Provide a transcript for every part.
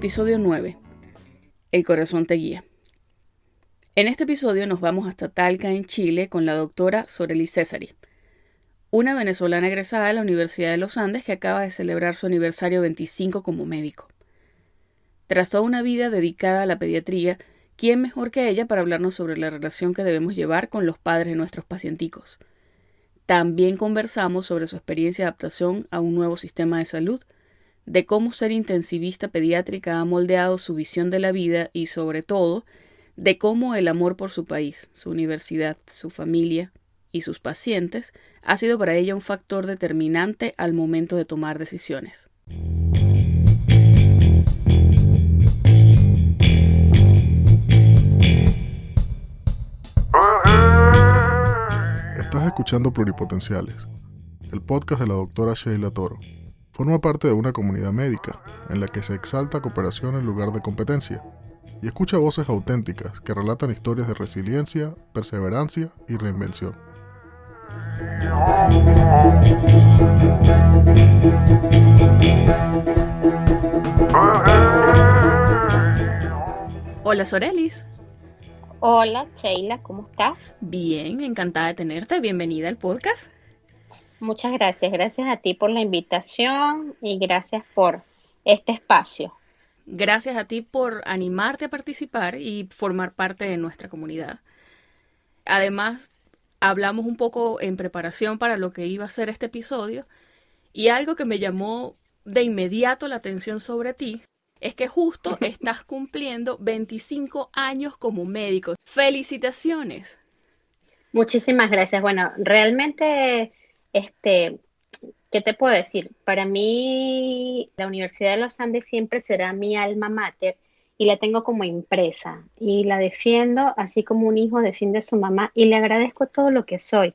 Episodio 9. El corazón te guía. En este episodio nos vamos hasta Talca, en Chile, con la doctora Sorely Cesari, una venezolana egresada de la Universidad de los Andes que acaba de celebrar su aniversario 25 como médico. Tras toda una vida dedicada a la pediatría, ¿quién mejor que ella para hablarnos sobre la relación que debemos llevar con los padres de nuestros pacienticos? También conversamos sobre su experiencia de adaptación a un nuevo sistema de salud, de cómo ser intensivista pediátrica ha moldeado su visión de la vida y, sobre todo, de cómo el amor por su país, su universidad, su familia y sus pacientes ha sido para ella un factor determinante al momento de tomar decisiones. Estás escuchando Pluripotenciales, el podcast de la doctora Sheila Toro. Forma parte de una comunidad médica en la que se exalta cooperación en lugar de competencia y escucha voces auténticas que relatan historias de resiliencia, perseverancia y reinvención. Hola, Sorelis. Hola, Sheila, ¿cómo estás? Bien, encantada de tenerte. Bienvenida al podcast. Muchas gracias. Gracias a ti por la invitación y gracias por este espacio. Gracias a ti por animarte a participar y formar parte de nuestra comunidad. Además, hablamos un poco en preparación para lo que iba a ser este episodio y algo que me llamó de inmediato la atención sobre ti es que justo estás cumpliendo 25 años como médico. ¡Felicitaciones! Muchísimas gracias. Bueno, realmente, ¿qué te puedo decir? Para mí, la Universidad de los Andes siempre será mi alma mater y la tengo como impresa y la defiendo así como un hijo defiende a su mamá y le agradezco todo lo que soy,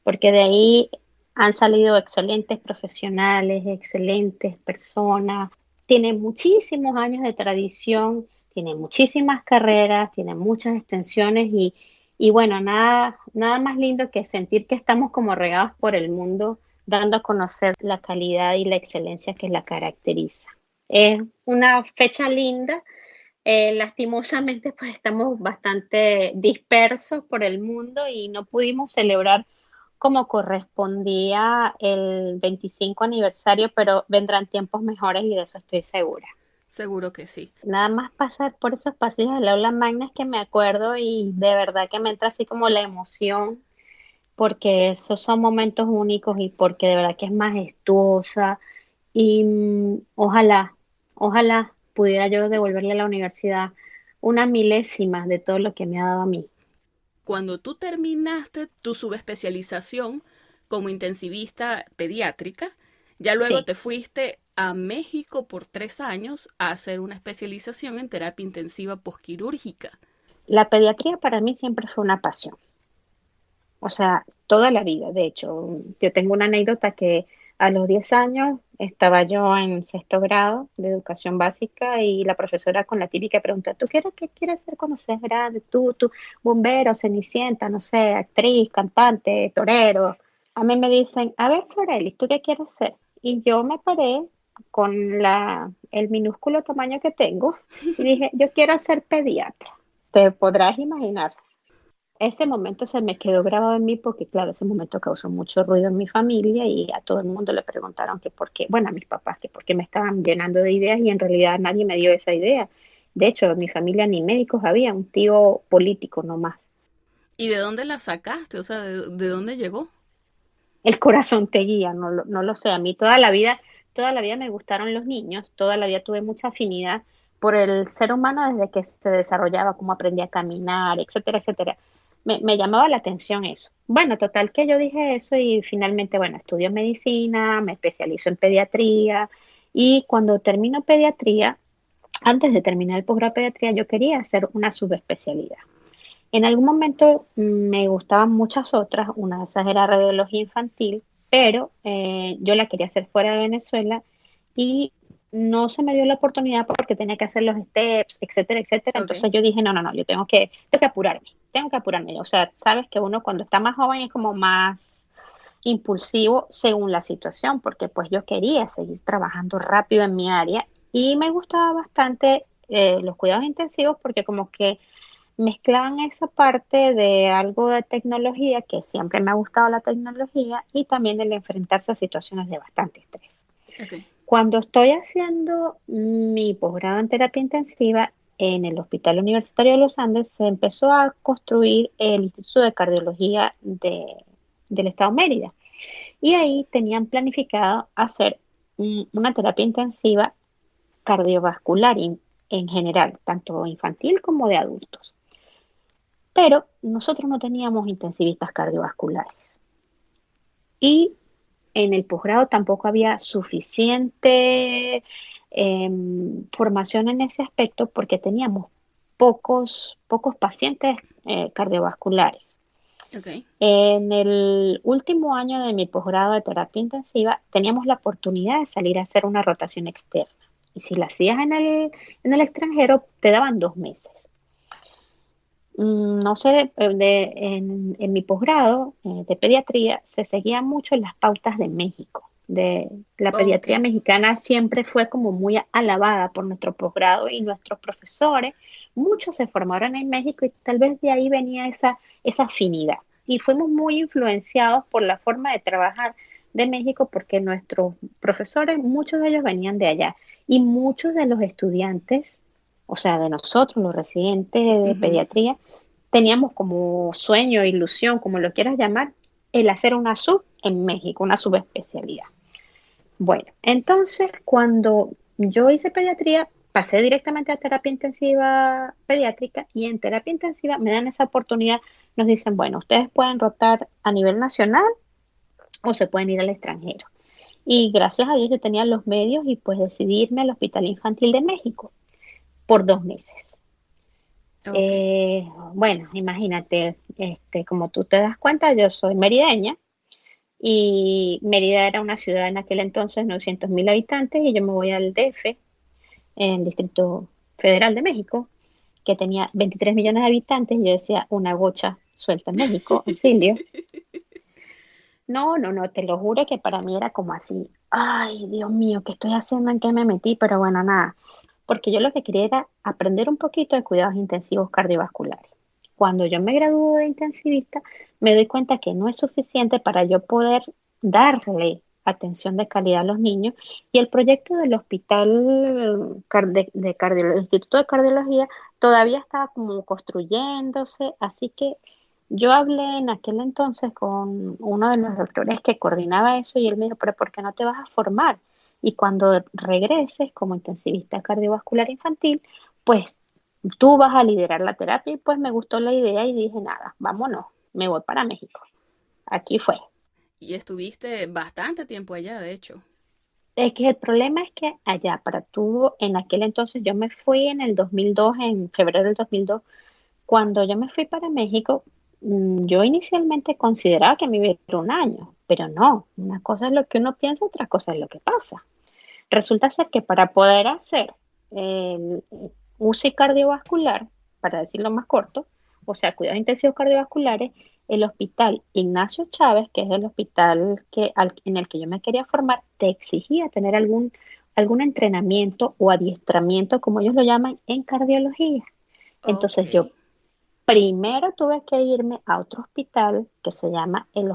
porque de ahí han salido excelentes profesionales, excelentes personas. Tiene muchísimos años de tradición, tiene muchísimas carreras, tiene muchas extensiones y bueno, nada más lindo que sentir que estamos como regados por el mundo, dando a conocer la calidad y la excelencia que la caracteriza. Es una fecha linda. Lastimosamente, pues estamos bastante dispersos por el mundo y no pudimos celebrar como correspondía el 25 aniversario, pero vendrán tiempos mejores y de eso estoy segura. Seguro que sí. Nada más pasar por esos pasillos del aula magna es que me acuerdo y de verdad que me entra así como la emoción, porque esos son momentos únicos y porque de verdad que es majestuosa y ojalá pudiera yo devolverle a la universidad una milésima de todo lo que me ha dado a mí. Cuando tú terminaste tu subespecialización como intensivista pediátrica, ya luego Sí, te fuiste a México por 3 años a hacer una especialización en terapia intensiva posquirúrgica. la pediatría para mí siempre fue una pasión. O sea, toda la vida. De hecho, yo tengo una anécdota que a los 10 años estaba yo en sexto grado de educación básica y la profesora con la típica pregunta, ¿qué quieres ser cuando seas grande? Tú, bombero, cenicienta, no sé, actriz, cantante, torero. A mí me dicen, a ver, Sorely, ¿tú qué quieres ser? Y yo me paré con el minúsculo tamaño que tengo y dije, yo quiero ser pediatra. Te podrás imaginar. Ese momento se me quedó grabado en mí porque, claro, ese momento causó mucho ruido en mi familia y a todo el mundo le preguntaron que por qué, bueno, a mis papás, que por qué me estaban llenando de ideas y en realidad nadie me dio esa idea. De hecho, en mi familia ni médicos había, un tío político nomás. ¿Y de dónde la sacaste? O sea, ¿de dónde llegó? El corazón te guía, no lo sé. A mí toda la vida me gustaron los niños, toda la vida tuve mucha afinidad por el ser humano desde que se desarrollaba, cómo aprendía a caminar, etcétera, etcétera. Me llamaba la atención eso. Bueno, total que yo dije eso y finalmente, bueno, estudio medicina, me especializo en pediatría y cuando termino pediatría, antes de terminar el posgrado de pediatría, yo quería hacer una subespecialidad. En algún momento me gustaban muchas otras, una de esas era radiología infantil, pero yo la quería hacer fuera de Venezuela y no se me dio la oportunidad porque tenía que hacer los steps, etcétera, etcétera. Ok. Entonces yo dije, no, yo tengo que apurarme. O sea, sabes que uno cuando está más joven es como más impulsivo según la situación, porque pues yo quería seguir trabajando rápido en mi área Y me gustaba bastante los cuidados intensivos porque como que mezclaban esa parte de algo de tecnología, que siempre me ha gustado la tecnología, y también el enfrentarse a situaciones de bastante estrés. Ok. Cuando estoy haciendo mi posgrado en terapia intensiva en el Hospital Universitario de los Andes, se empezó a construir el Instituto de Cardiología del Estado Mérida. Y ahí tenían planificado hacer una terapia intensiva cardiovascular en general, tanto infantil como de adultos. Pero nosotros no teníamos intensivistas cardiovasculares. Y en el posgrado tampoco había suficiente formación en ese aspecto porque teníamos pocos pacientes cardiovasculares. Ok. En el último año de mi posgrado de terapia intensiva teníamos la oportunidad de salir a hacer una rotación externa. Y si la hacías en el extranjero, te daban 2 meses. No sé, en mi posgrado de pediatría se seguían mucho las pautas de México. La Ok. pediatría mexicana siempre fue como muy alabada por nuestro posgrado y nuestros profesores. Muchos se formaron en México y tal vez de ahí venía esa afinidad. Y fuimos muy influenciados por la forma de trabajar de México porque nuestros profesores, muchos de ellos venían de allá y muchos de los estudiantes, o sea, de nosotros, los residentes de Ujú. pediatría, teníamos como sueño, ilusión, como lo quieras llamar, el hacer una sub en México, una subespecialidad. Bueno, entonces cuando yo hice pediatría, pasé directamente a terapia intensiva pediátrica y en terapia intensiva me dan esa oportunidad, nos dicen, bueno, ustedes pueden rotar a nivel nacional o se pueden ir al extranjero. Y gracias a Dios yo tenía los medios y pues decidí irme al Hospital Infantil de México por 2 meses. Ok. Eh, bueno, imagínate, como tú te das cuenta, yo soy merideña y Mérida era una ciudad en aquel entonces, 900.000 habitantes, y yo me voy al DF, en el Distrito Federal de México, que tenía 23 millones de habitantes, y yo decía, una gocha suelta en México, auxilio. No, no, no, te lo juro que para mí era como así, ay, Dios mío, ¿qué estoy haciendo? ¿En qué me metí? Pero bueno, nada, porque yo lo que quería era aprender un poquito de cuidados intensivos cardiovasculares. Cuando yo me gradúo de intensivista, me doy cuenta que no es suficiente para yo poder darle atención de calidad a los niños y el proyecto del Hospital Instituto de Cardiología todavía estaba como construyéndose, así que yo hablé en aquel entonces con uno de los doctores que coordinaba eso y él me dijo, pero ¿por qué no te vas a formar? Y cuando regreses como intensivista cardiovascular infantil, pues tú vas a liderar la terapia y pues me gustó la idea y dije, nada, vámonos, me voy para México. Aquí fue. Y estuviste bastante tiempo allá, de hecho. Es que el problema es que allá, para tú, en aquel entonces, yo me fui en el 2002, en febrero del 2002. Cuando yo me fui para México, yo inicialmente consideraba que me iba a ir un año, pero no, una cosa es lo que uno piensa, otra cosa es lo que pasa. Resulta ser que para poder hacer el UCI cardiovascular, para decirlo más corto, o sea, cuidados intensivos cardiovasculares, el hospital Ignacio Chávez, que es el hospital en el que yo me quería formar, te exigía tener algún entrenamiento o adiestramiento, como ellos lo llaman, en cardiología. Ok. Entonces yo primero tuve que irme a otro hospital que se llama el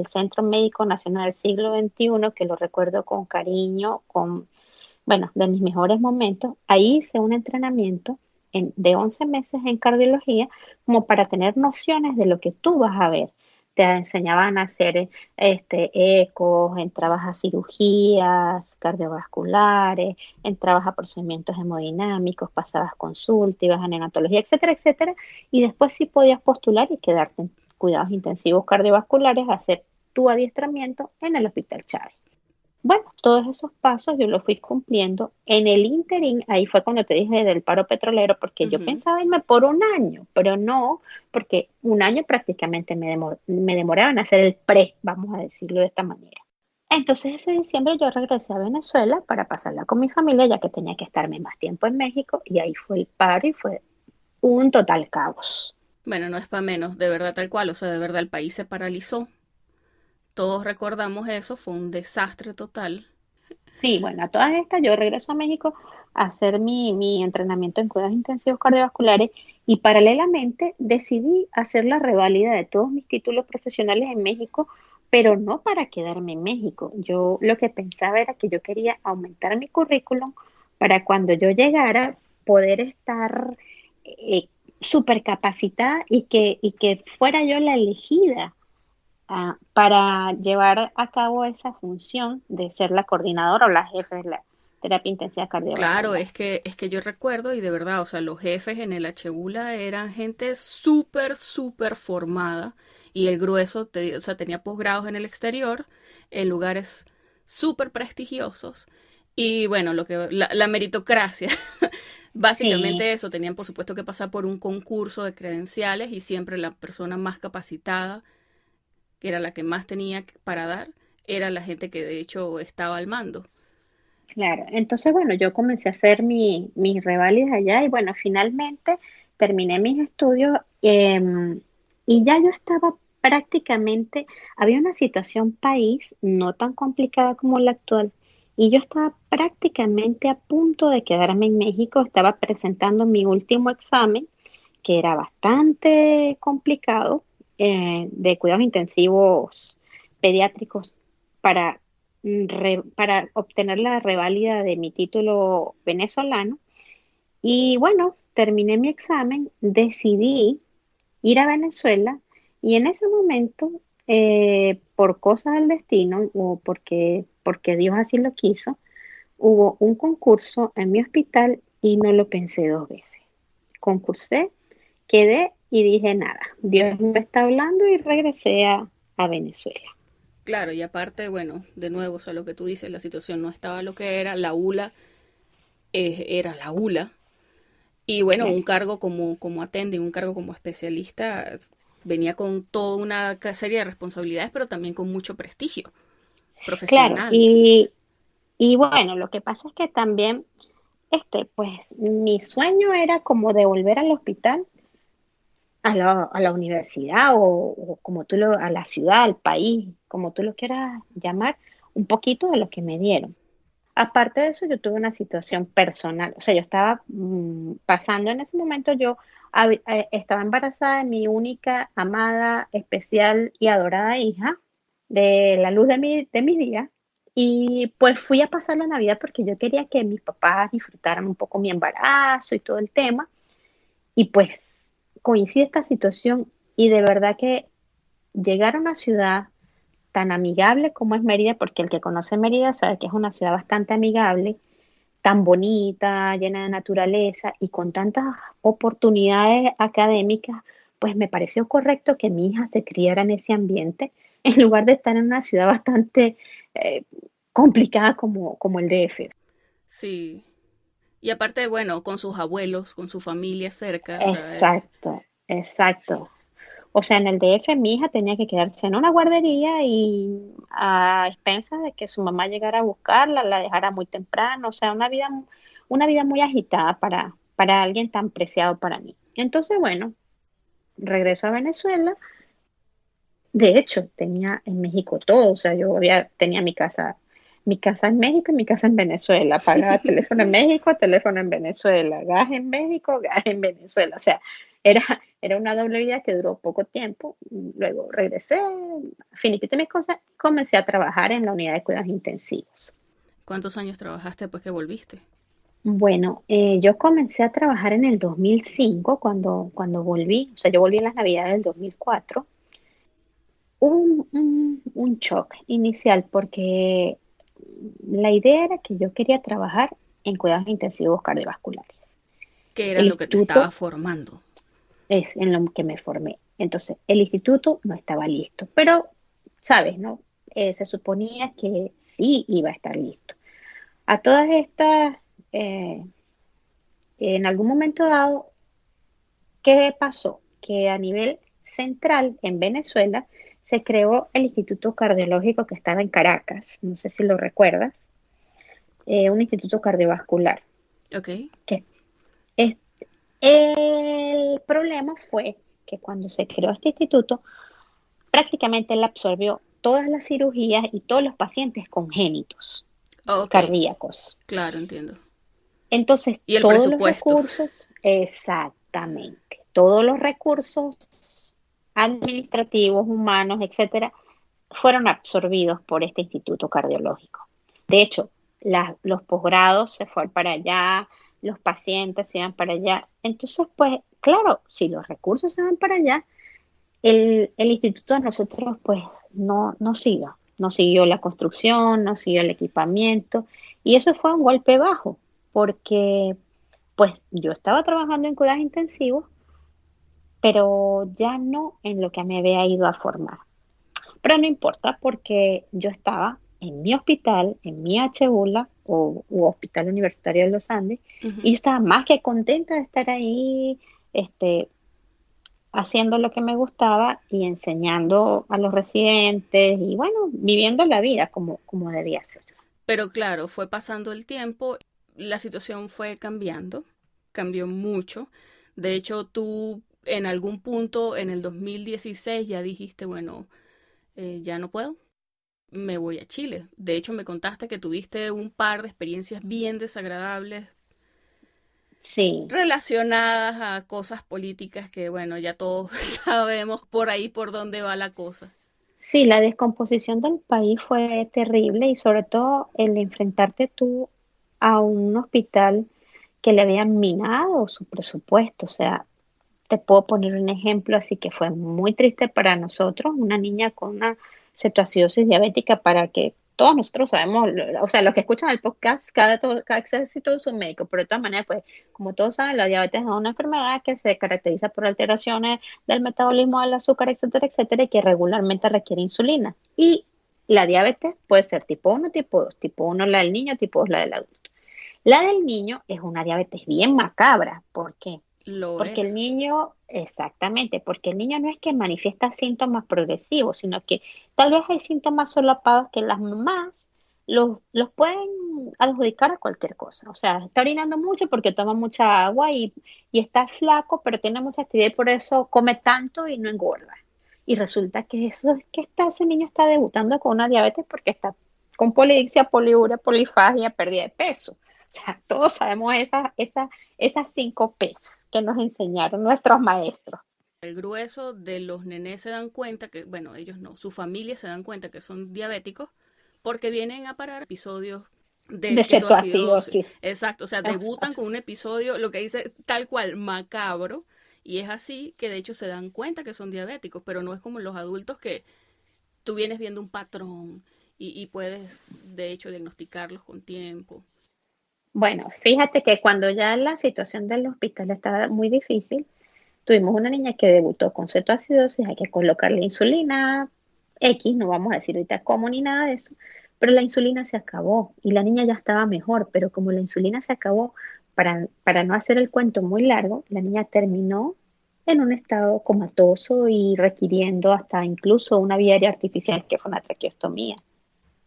Centro Médico Nacional del Siglo XXI, que lo recuerdo con cariño, bueno, de mis mejores momentos. Ahí hice un entrenamiento de 11 meses en cardiología como para tener nociones de lo que tú vas a ver. Te enseñaban a hacer ecos, entrabas a cirugías cardiovasculares, entrabas a procedimientos hemodinámicos, pasabas consulta, ibas a neonatología, etcétera, etcétera. Y después sí podías postular y quedarte en cuidados intensivos cardiovasculares, hacer tu adiestramiento en el Hospital Chávez. Bueno, todos esos pasos yo los fui cumpliendo. En el interín, ahí fue cuando te dije del paro petrolero, porque yo Ujú. pensaba irme por un año, pero no, porque un año prácticamente me demoraba en hacer el vamos a decirlo de esta manera. Entonces ese diciembre yo regresé a Venezuela para pasarla con mi familia, ya que tenía que estarme más tiempo en México, y ahí fue el paro y fue un total caos. Bueno, no es para menos, de verdad tal cual, o sea, de verdad el país se paralizó. Todos recordamos eso, fue un desastre total. Sí, bueno, a todas estas yo regreso a México a hacer mi entrenamiento en cuidados intensivos cardiovasculares y paralelamente decidí hacer la reválida de todos mis títulos profesionales en México, pero no para quedarme en México. Yo lo que pensaba era que yo quería aumentar mi currículum para cuando yo llegara poder estar eh, súper capacitada y que fuera yo la elegida para llevar a cabo esa función de ser la coordinadora o la jefe de la terapia intensiva Claro, cardiovascular. es que yo recuerdo y de verdad, o sea, los jefes en el Achebula eran gente súper, súper formada y el grueso, o sea, tenía posgrados en el exterior, en lugares súper prestigiosos y bueno, la meritocracia, Sí, básicamente eso, tenían por supuesto que pasar por un concurso de credenciales y siempre la persona más capacitada, que era la que más tenía para dar, era la gente que de hecho estaba al mando. claro. Entonces, bueno, yo comencé a hacer mis reválidas allá y bueno, finalmente terminé mis estudios y ya yo estaba prácticamente, había una situación país no tan complicada como la actual y yo estaba prácticamente a punto de quedarme en México, estaba presentando mi último examen que era bastante complicado, de cuidados intensivos pediátricos para, para obtener la reválida de mi título venezolano. Y bueno, terminé mi examen, decidí ir a Venezuela y en ese momento, por cosas del destino o porque Dios así lo quiso, hubo un concurso en mi hospital y no lo pensé dos veces. Concursé, quedé y dije nada, Dios me está hablando y regresé a Venezuela. Claro, y aparte, bueno, de nuevo, o sea, lo que tú dices, la situación no estaba lo que era, la ULA era la ULA, y bueno, un Claro, cargo como attending, un cargo como especialista, venía con toda una serie de responsabilidades, pero también con mucho prestigio claro, profesional. y bueno, lo que pasa es que también, pues mi sueño era como de volver al hospital, a la universidad o como a la ciudad, al país, como tú lo quieras llamar, un poquito de lo que me dieron. Aparte de eso, yo tuve una situación personal, o sea, yo estaba pasando en ese momento, estaba embarazada de mi única, amada, especial y adorada hija, de la luz de mis días, y pues fui a pasar la Navidad porque yo quería que mis papás disfrutaran un poco mi embarazo y todo el tema, y pues coincide esta situación y de verdad que llegar a una ciudad tan amigable como es Mérida, porque el que conoce Mérida sabe que es una ciudad bastante amigable, tan bonita, llena de naturaleza y con tantas oportunidades académicas, pues me pareció correcto que mi hija se criara en ese ambiente en lugar de estar en una ciudad bastante eh, complicada como el DF. Sí. Y aparte, bueno, con sus abuelos, con su familia cerca, o sea, Exacto, exacto. O sea, en el DF mi hija tenía que quedarse en una guardería y a expensas de que su mamá llegara a buscarla, la dejara muy temprano, o sea, una vida muy agitada para alguien tan preciado para mí. Entonces, bueno, regreso a Venezuela. De hecho, tenía en México todo, o sea, tenía mi casa en México y mi casa en Venezuela. Pagaba teléfono en México, teléfono en Venezuela, gas en México, gas en Venezuela. O sea, era, era una doble vida que duró poco tiempo. Luego regresé, finiquité mis cosas y comencé a trabajar en la unidad de cuidados intensivos. ¿cuántos años trabajaste después que volviste? Bueno, yo comencé a trabajar en el 2005 cuando volví, o sea, yo volví en las Navidades del 2004. Un shock inicial porque la idea era que yo quería trabajar en cuidados intensivos cardiovasculares. Que era El lo que te estaba instituto formando. es en lo que me formé. Entonces, el instituto no estaba listo, pero, sabes, ¿no? Se suponía que sí iba a estar listo. A todas estas, eh, en algún momento dado, ¿qué pasó? Que a nivel central en Venezuela se creó el Instituto Cardiológico que estaba en Caracas, no sé si lo recuerdas, un instituto cardiovascular. Ok. Que es- el problema fue que cuando se creó este instituto, prácticamente él absorbió todas las cirugías y todos los pacientes congénitos. Ok, cardíacos. claro, entiendo. Entonces, Y el todos los presupuesto. recursos, exactamente, todos los recursos administrativos, humanos, etcétera, fueron absorbidos por este instituto cardiológico. De hecho, los posgrados se fueron para allá, los pacientes se iban para allá. Entonces, pues, claro, si los recursos se van para allá, el instituto de nosotros, pues, no siguió la construcción, no siguió el equipamiento, y eso fue un golpe bajo, porque, pues, yo estaba trabajando en cuidados intensivos, pero ya no en lo que me había ido a formar. Pero no importa porque yo estaba en mi hospital, en mi HULA u Hospital Universitario de los Andes, y Ujú. yo estaba más que contenta de estar ahí, este, haciendo lo que me gustaba y enseñando a los residentes y bueno, viviendo la vida como debía ser. Pero claro, fue pasando el tiempo, la situación fue cambiando, cambió mucho. De hecho, tú en algún punto en el 2016 ya dijiste, bueno, ya no puedo, me voy a Chile. De hecho, me contaste que tuviste un par de experiencias bien desagradables Sí, relacionadas a cosas políticas que, bueno, ya todos sabemos por ahí por dónde va la cosa. sí, la descomposición del país fue terrible y sobre todo el enfrentarte tú a un hospital que le habían minado su presupuesto. O sea, te puedo poner un ejemplo, así que fue muy triste para nosotros, una niña con una cetoacidosis diabética, para que todos nosotros sabemos, o sea, los que escuchan el podcast, casi todos son médicos, pero de todas maneras, pues, como todos saben, la diabetes es una enfermedad que se caracteriza por alteraciones del metabolismo del azúcar, etcétera, etcétera, y que regularmente requiere insulina. Y la diabetes puede ser tipo 1, tipo 2, tipo 1 la del niño, tipo 2 la del adulto. La del niño es una diabetes bien macabra. ¿Por qué? Lo Porque el es. niño, exactamente, porque el niño no es que manifiesta síntomas progresivos, sino que tal vez hay síntomas solapados que las mamás los pueden adjudicar a cualquier cosa. O sea, está orinando mucho porque toma mucha agua y está flaco, pero tiene mucha actividad y por eso come tanto y no engorda. Y resulta que eso es que ese niño está debutando con una diabetes porque está con polidipsia, poliuria, polifagia, pérdida de peso. O sea, todos sabemos esas 5 P's que nos enseñaron nuestros maestros. El grueso de los nenés se dan cuenta que, bueno, ellos no, su familia se dan cuenta que son diabéticos porque vienen a parar episodios De de ketoacidosis. cetoacidosis. Exacto, o sea, debutan con un episodio, lo que dice tal cual, macabro, y es así que de hecho se dan cuenta que son diabéticos, pero no es como los adultos que tú vienes viendo un patrón y puedes de hecho diagnosticarlos con tiempo. Bueno, fíjate que cuando ya la situación del hospital estaba muy difícil, tuvimos una niña que debutó con cetoacidosis, hay que colocarle insulina X, no vamos a decir ahorita cómo ni nada de eso, pero la insulina se acabó y la niña ya estaba mejor, pero como la insulina se acabó, para no hacer el cuento muy largo, la niña terminó en un estado comatoso y requiriendo hasta incluso una vía aérea artificial que fue una traqueostomía.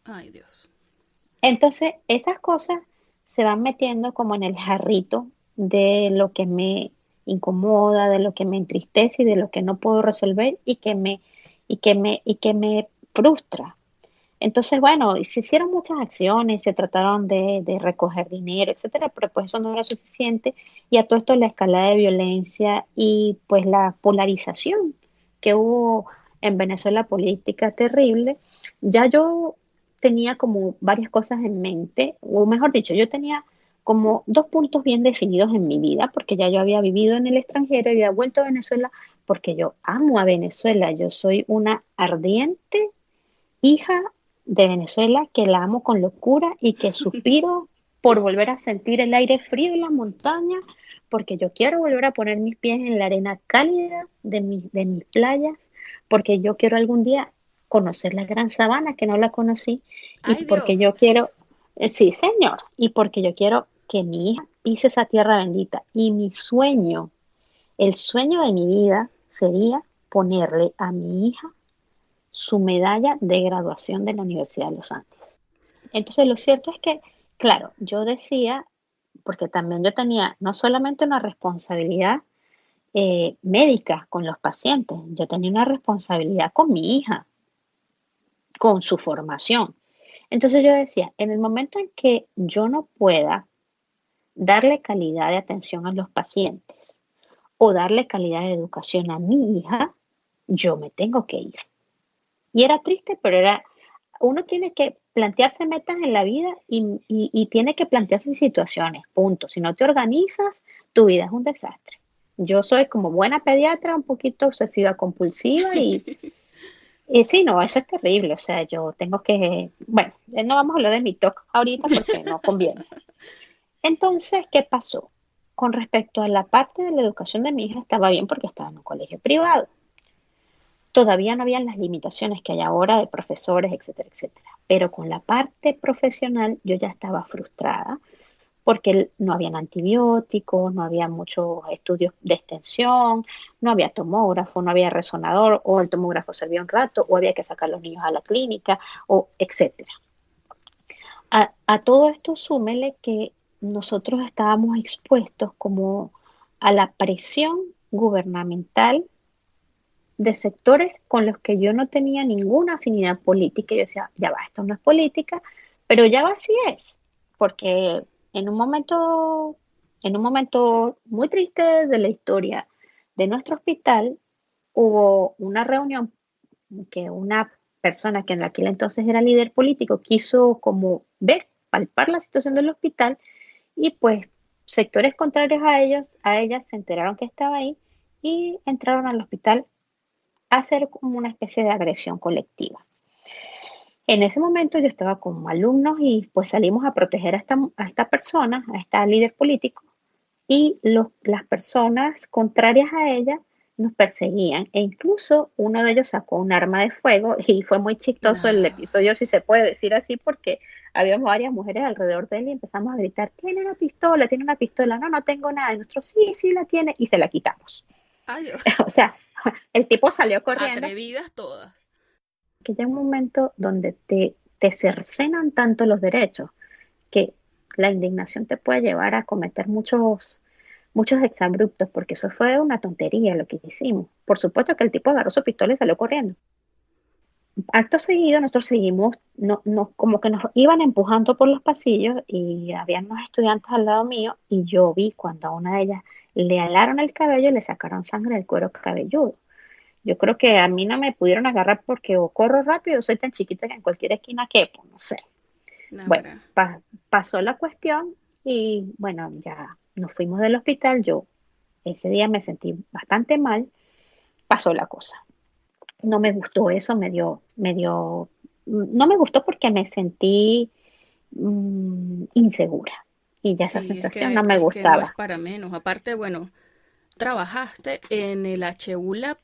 Ay, Dios. Entonces, esas cosas se van metiendo como en el jarrito de lo que me incomoda, de lo que me entristece y de lo que no puedo resolver y que me frustra. Entonces, bueno, y se hicieron muchas acciones, se trataron de recoger dinero, etcétera, pero pues eso no era suficiente. Y a todo esto la escalada de violencia y pues la polarización que hubo en Venezuela política terrible, ya yo tenía como varias cosas en mente, o mejor dicho, yo tenía como 2 puntos bien definidos en mi vida, porque ya yo había vivido en el extranjero y había vuelto a Venezuela porque yo amo a Venezuela, yo soy una ardiente hija de Venezuela que la amo con locura y que suspiro por volver a sentir el aire frío en las montañas, porque yo quiero volver a poner mis pies en la arena cálida de mis playas, porque yo quiero algún día conocer la Gran Sabana, que no la conocí, y Ay, Dios. porque yo quiero, sí, señor, y porque yo quiero que mi hija pise esa tierra bendita. Y mi sueño, el sueño de mi vida sería ponerle a mi hija su medalla de graduación de la Universidad de los Andes. Entonces, lo cierto es que, claro, yo decía, porque también yo tenía no solamente una responsabilidad médica con los pacientes, yo tenía una responsabilidad con mi hija, con su formación. Entonces yo decía, en el momento en que yo no pueda darle calidad de atención a los pacientes o darle calidad de educación a mi hija, yo me tengo que ir. Y era triste, pero uno tiene que plantearse metas en la vida y tiene que plantearse situaciones, punto. Si no te organizas, tu vida es un desastre. Yo soy como buena pediatra, un poquito obsesiva compulsiva y sí, no, eso es terrible. O sea, yo tengo que, bueno, no vamos a hablar de mi TOC ahorita porque no conviene. Entonces, ¿qué pasó? Con respecto a la parte de la educación de mi hija, estaba bien porque estaba en un colegio privado. Todavía no habían las limitaciones que hay ahora de profesores, etcétera, etcétera. Pero con la parte profesional yo ya estaba frustrada porque no habían antibióticos, no había muchos estudios de extensión, no había tomógrafo, no había resonador, o el tomógrafo servía un rato, o había que sacar a los niños a la clínica, o etcétera. A todo esto súmele que nosotros estábamos expuestos como a la presión gubernamental de sectores con los que yo no tenía ninguna afinidad política. Y yo decía, ya va, esto no es política, pero ya va, así es, porque en un momento muy triste de la historia de nuestro hospital, hubo una reunión que una persona que en aquel entonces era líder político quiso como ver, palpar la situación del hospital y pues sectores contrarios a ellos, a ellas se enteraron que estaba ahí y entraron al hospital hacer como una especie de agresión colectiva. En ese momento yo estaba con alumnos y pues salimos a proteger a esta persona, a esta líder político, y las personas contrarias a ella nos perseguían e incluso uno de ellos sacó un arma de fuego y fue muy chistoso el No. episodio, si se puede decir así, porque había varias mujeres alrededor de él y empezamos a gritar, tiene una pistola, no, no tengo nada, y nosotros sí, sí la tiene y se la quitamos. Ay, Dios. O sea, el tipo salió corriendo, Atrevidas todas. que llega un momento donde te cercenan tanto los derechos que la indignación te puede llevar a cometer muchos exabruptos, porque eso fue una tontería lo que hicimos. Por supuesto que el tipo agarró su pistola y salió corriendo. Acto seguido, nosotros seguimos, como que nos iban empujando por los pasillos y había unos estudiantes al lado mío y yo vi cuando a una de ellas le alaron el cabello y le sacaron sangre del cuero cabelludo. Yo creo que a mí no me pudieron agarrar porque o corro rápido o soy tan chiquita que en cualquier esquina quepo, no sé. Bueno, Náguara. pasó la cuestión y bueno, ya nos fuimos del hospital. Yo ese día me sentí bastante mal, pasó la cosa. No me gustó eso, no me gustó porque me sentí insegura y ya esa Sí, sensación no me es que no es gustaba. para menos. Aparte, bueno, trabajaste en el HU, la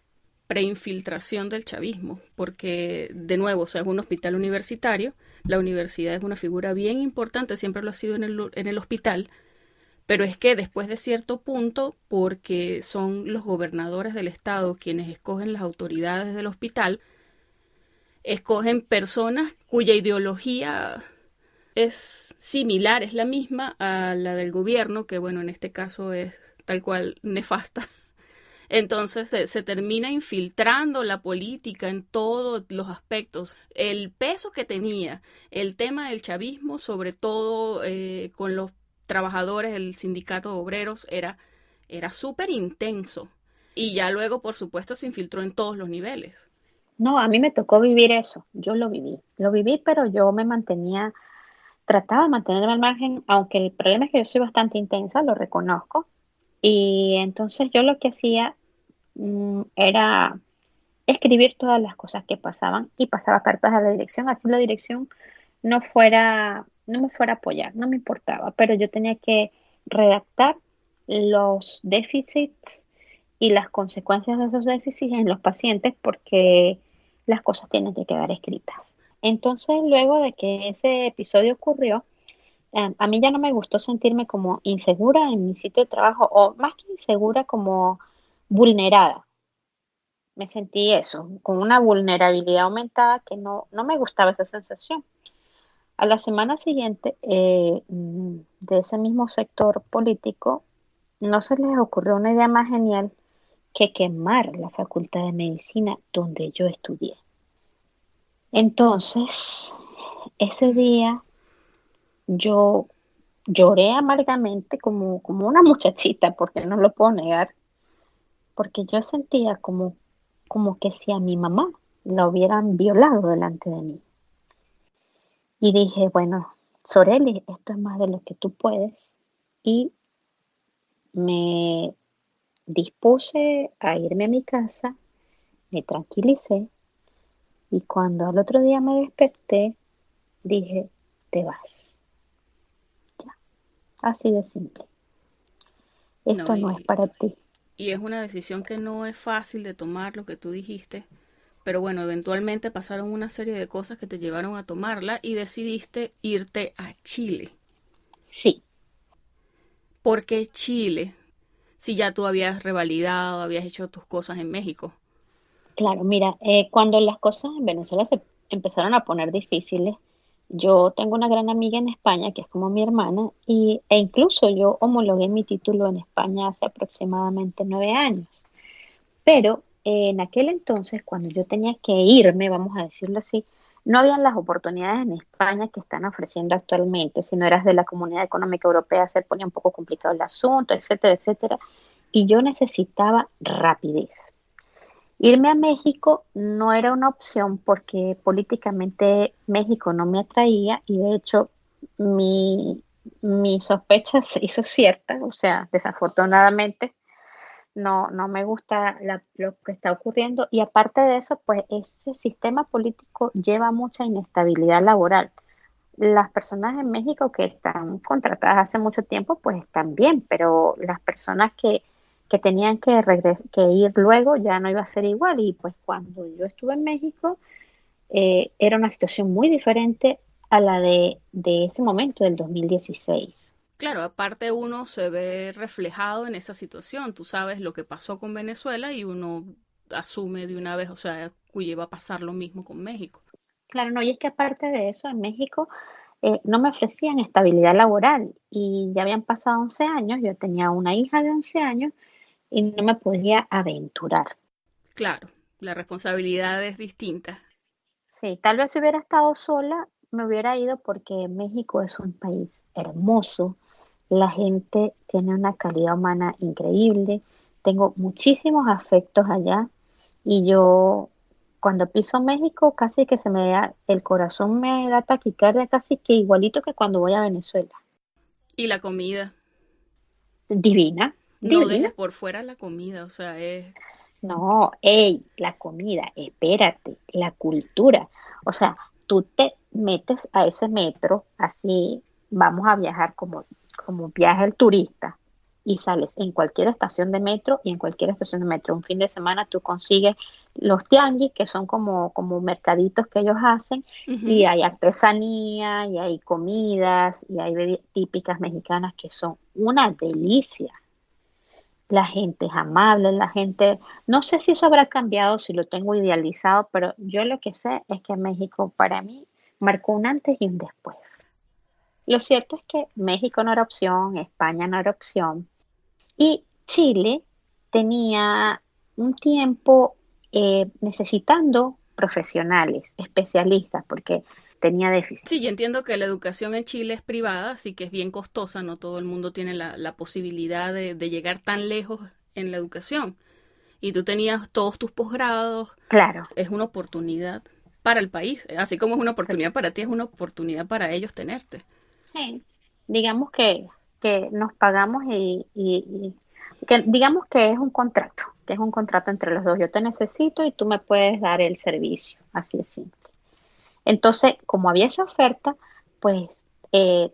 preinfiltración del chavismo, porque de nuevo, o sea, es un hospital universitario, la universidad es una figura bien importante, siempre lo ha sido en el hospital, pero es que después de cierto punto, porque son los gobernadores del estado quienes escogen las autoridades del hospital, escogen personas cuya ideología es similar, es la misma a la del gobierno, que bueno, en este caso es tal cual nefasta. Entonces se termina infiltrando la política en todos los aspectos. El peso que tenía el tema del chavismo, sobre todo con los trabajadores del sindicato de obreros, era súper intenso. Y ya luego, por supuesto, se infiltró en todos los niveles. No, a mí me tocó vivir eso, yo lo viví, pero yo trataba de mantenerme al margen, aunque el problema es que yo soy bastante intensa, lo reconozco, y entonces yo lo que hacía era escribir todas las cosas que pasaban y pasaba cartas a la dirección, así la dirección no me fuera a apoyar, no me importaba, pero yo tenía que redactar los déficits y las consecuencias de esos déficits en los pacientes porque las cosas tienen que quedar escritas. Entonces, luego de que ese episodio ocurrió, a mí ya no me gustó sentirme como insegura en mi sitio de trabajo o más que insegura como vulnerada. Me sentí eso, con una vulnerabilidad aumentada que no me gustaba esa sensación. A la semana siguiente, de ese mismo sector político, no se les ocurrió una idea más genial que quemar la Facultad de Medicina donde yo estudié. Entonces, ese día yo lloré amargamente como una muchachita, porque no lo puedo negar, porque yo sentía como que si a mi mamá la hubieran violado delante de mí. Y dije, bueno, Soreli, esto es más de lo que tú puedes. Y me dispuse a irme a mi casa, me tranquilicé y cuando al otro día me desperté, dije, te vas. Ya, así de simple. No, Esto no es para ti. y es una decisión que no es fácil de tomar, lo que tú dijiste, pero bueno, eventualmente pasaron una serie de cosas que te llevaron a tomarla y decidiste irte a Chile. Sí, ¿Por qué Chile? Si ya tú habías revalidado, habías hecho tus cosas en México. claro, mira, cuando las cosas en Venezuela se empezaron a poner difíciles, yo tengo una gran amiga en España que es como mi hermana e incluso yo homologué mi título en España hace aproximadamente 9 años. Pero en aquel entonces, cuando yo tenía que irme, vamos a decirlo así, no habían las oportunidades en España que están ofreciendo actualmente. Si no eras de la Comunidad Económica Europea, se ponía un poco complicado el asunto, etcétera, etcétera. Y yo necesitaba rapidez. Irme a México no era una opción porque políticamente México no me atraía y de hecho mi, mi sospecha se hizo cierta, o sea, desafortunadamente no me gusta lo que está ocurriendo y aparte de eso, pues ese sistema político lleva mucha inestabilidad laboral. Las personas en México que están contratadas hace mucho tiempo, pues están bien, pero las personas que tenían que ir luego ya no iba a ser igual. Y pues cuando yo estuve en México, era una situación muy diferente a la de ese momento, del 2016. Claro, aparte uno se ve reflejado en esa situación. Tú sabes lo que pasó con Venezuela y uno asume de una vez, o sea, que va a pasar lo mismo con México. Claro, no, y es que aparte de eso, en México no me ofrecían estabilidad laboral y ya habían pasado 11 años, yo tenía una hija de 11 años y no me podía aventurar. Claro, la responsabilidad es distinta. Sí, tal vez si hubiera estado sola, me hubiera ido porque México es un país hermoso, la gente tiene una calidad humana increíble, tengo muchísimos afectos allá y yo cuando piso México casi que se me da, el corazón me da taquicardia casi que igualito que cuando voy a Venezuela. Y la comida, Divina, no divina. dejes por fuera la comida, o sea, es... No, hey, la comida, espérate, la cultura. O sea, tú te metes a ese metro, así vamos a viajar como viaja el turista, y sales en cualquier estación de metro y en cualquier estación de metro. Un fin de semana tú consigues los tianguis, que son como mercaditos que ellos hacen, y Ujú. hay artesanía, y hay comidas, y hay bebidas típicas mexicanas que son una delicia. La gente es amable, la gente, no sé si eso habrá cambiado, si lo tengo idealizado, pero yo lo que sé es que México para mí marcó un antes y un después. Lo cierto es que México no era opción, España no era opción y Chile tenía un tiempo necesitando profesionales, especialistas, porque tenía déficit. Sí, yo entiendo que la educación en Chile es privada, así que es bien costosa, no todo el mundo tiene la posibilidad de llegar tan lejos en la educación. Y tú tenías todos tus posgrados, Claro, es una oportunidad para el país, así como es una oportunidad para ti, es una oportunidad para ellos tenerte. sí, digamos que nos pagamos que digamos que es un contrato entre los dos. Yo te necesito y tú me puedes dar el servicio, así es simple. Entonces, como había esa oferta, pues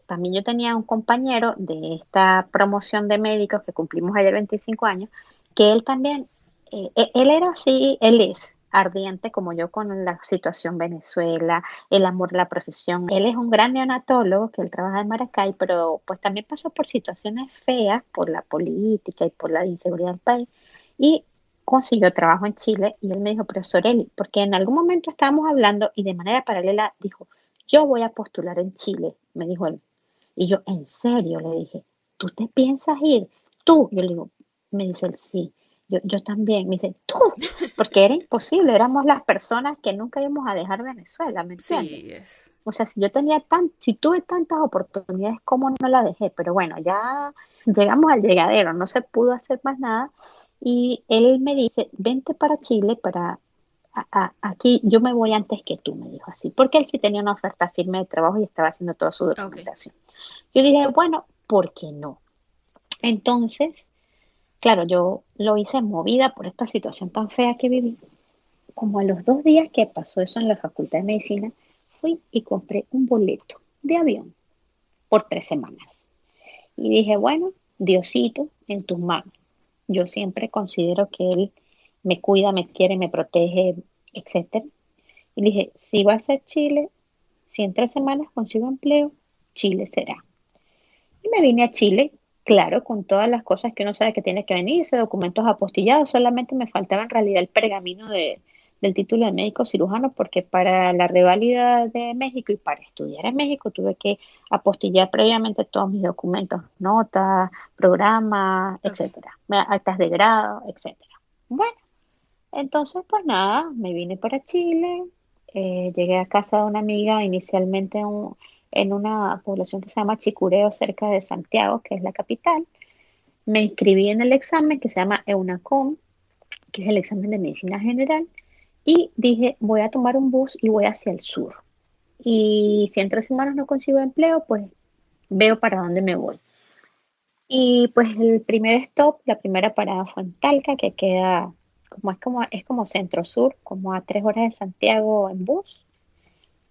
también yo tenía un compañero de esta promoción de médicos que cumplimos ayer 25 años, que él también, él era así, él es ardiente como yo con la situación Venezuela, el amor a la profesión. Él es un gran neonatólogo que él trabaja en Maracay, pero pues también pasó por situaciones feas, por la política y por la inseguridad del país. Y consiguió trabajo en Chile y él me dijo, pero Soreli, porque en algún momento estábamos hablando y de manera paralela dijo, yo voy a postular en Chile, me dijo él. Y yo, ¿en serio? Le dije, ¿tú te piensas ir? Tú, yo le digo, me dice él, sí, yo también, me dice, tú, porque era imposible, éramos las personas que nunca íbamos a dejar Venezuela, ¿me entiendes? Sí, es. O sea, si tuve tantas oportunidades, ¿cómo no la dejé? Pero bueno, ya llegamos al llegadero, no se pudo hacer más nada. Y él me dice, vente para Chile, aquí yo me voy antes que tú, me dijo así, porque él sí tenía una oferta firme de trabajo y estaba haciendo toda su Ok. documentación. Yo dije, bueno, ¿por qué no? Entonces, claro, yo lo hice movida por esta situación tan fea que viví. Como a los 2 días que pasó eso en la Facultad de Medicina, fui y compré un boleto de avión por 3 semanas. Y dije, bueno, Diosito, en tus manos. Yo siempre considero que Él me cuida, me quiere, me protege, etcétera. Y dije, si va a ser Chile, si en 3 semanas consigo empleo, Chile será. Y me vine a Chile, claro, con todas las cosas que uno sabe que tiene que venirse, documentos apostillados, solamente me faltaba en realidad el pergamino del título de médico cirujano, porque para la reválida de México y para estudiar en México tuve que apostillar previamente todos mis documentos, notas, programas, Ok. etcétera, actas de grado, etcétera. Bueno, entonces pues nada, me vine para Chile, llegué a casa de una amiga inicialmente en una población que se llama Chicureo, cerca de Santiago, que es la capital. Me inscribí en el examen que se llama EUNACOM, que es el examen de medicina general, y dije, voy a tomar un bus y voy hacia el sur. Y si en 3 semanas no consigo empleo, pues veo para dónde me voy. Y pues el primer stop, la primera parada fue en Talca, que queda como centro sur, como a 3 horas de Santiago en bus.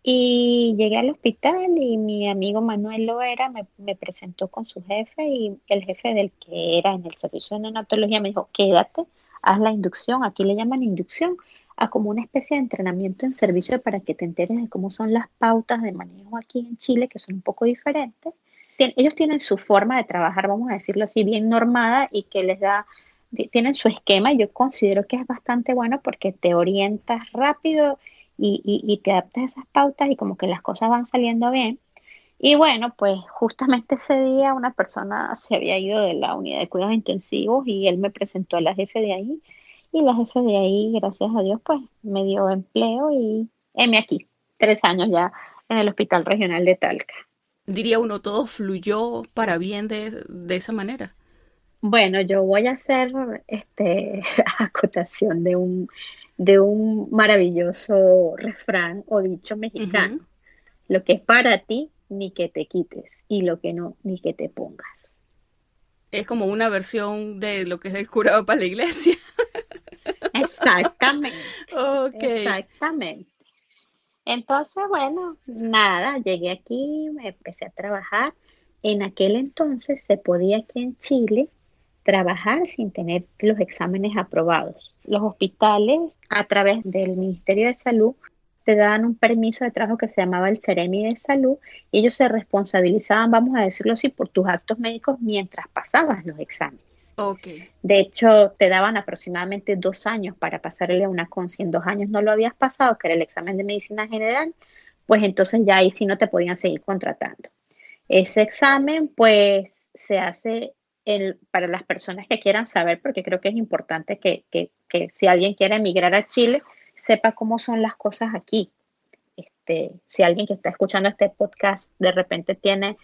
Y llegué al hospital y mi amigo Manuel Loera me presentó con su jefe y el jefe del que era en el servicio de neonatología me dijo, quédate, haz la inducción, aquí le llaman inducción, a como una especie de entrenamiento en servicio para que te enteres de cómo son las pautas de manejo aquí en Chile, que son un poco diferentes. Ellos tienen su forma de trabajar, vamos a decirlo así, bien normada y que tienen su esquema y yo considero que es bastante bueno porque te orientas rápido y te adaptas a esas pautas y como que las cosas van saliendo bien. Y bueno, pues justamente ese día una persona se había ido de la unidad de cuidados intensivos y él me presentó a la jefe de ahí y la jefe de ahí, gracias a Dios, pues me dio empleo y heme aquí, 3 años ya en el Hospital Regional de Talca. Diría uno, todo fluyó para bien de esa manera. Bueno, yo voy a hacer acotación de un maravilloso refrán o dicho mexicano. Ujú. Lo que es para ti, ni que te quites, y lo que no, ni que te pongas. Es como una versión de lo que es el curado para la iglesia. Exactamente, Ok. exactamente. Entonces, bueno, nada, llegué aquí, me empecé a trabajar. En aquel entonces se podía aquí en Chile trabajar sin tener los exámenes aprobados. Los hospitales, a través del Ministerio de Salud, te daban un permiso de trabajo que se llamaba el Ceremi de Salud y ellos se responsabilizaban, vamos a decirlo así, por tus actos médicos mientras pasabas los exámenes. Ok. De hecho, te daban aproximadamente 2 años para pasarle a una con. Si en 2 años no lo habías pasado, que era el examen de medicina general, pues entonces ya ahí sí no te podían seguir contratando. Ese examen, pues, se hace para las personas que quieran saber, porque creo que es importante que si alguien quiere emigrar a Chile, sepa cómo son las cosas aquí. Si alguien que está escuchando este podcast de repente tiene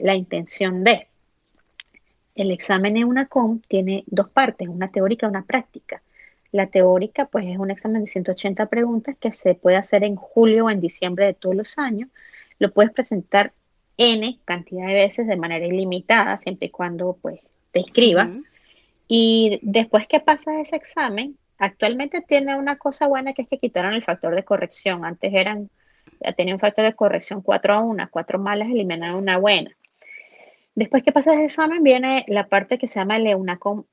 la intención de. El examen EUNACOM tiene dos partes, una teórica y una práctica. La teórica, pues, es un examen de 180 preguntas que se puede hacer en julio o en diciembre de todos los años. Lo puedes presentar N cantidad de veces de manera ilimitada, siempre y cuando, pues, te inscribas. Ujú. Y después que pasas ese examen, actualmente tiene una cosa buena que es que quitaron el factor de corrección. Antes ya tenía un factor de corrección 4-1, 4 malas eliminaron una buena. Después que pasas el examen viene la parte que se llama el EUNACOM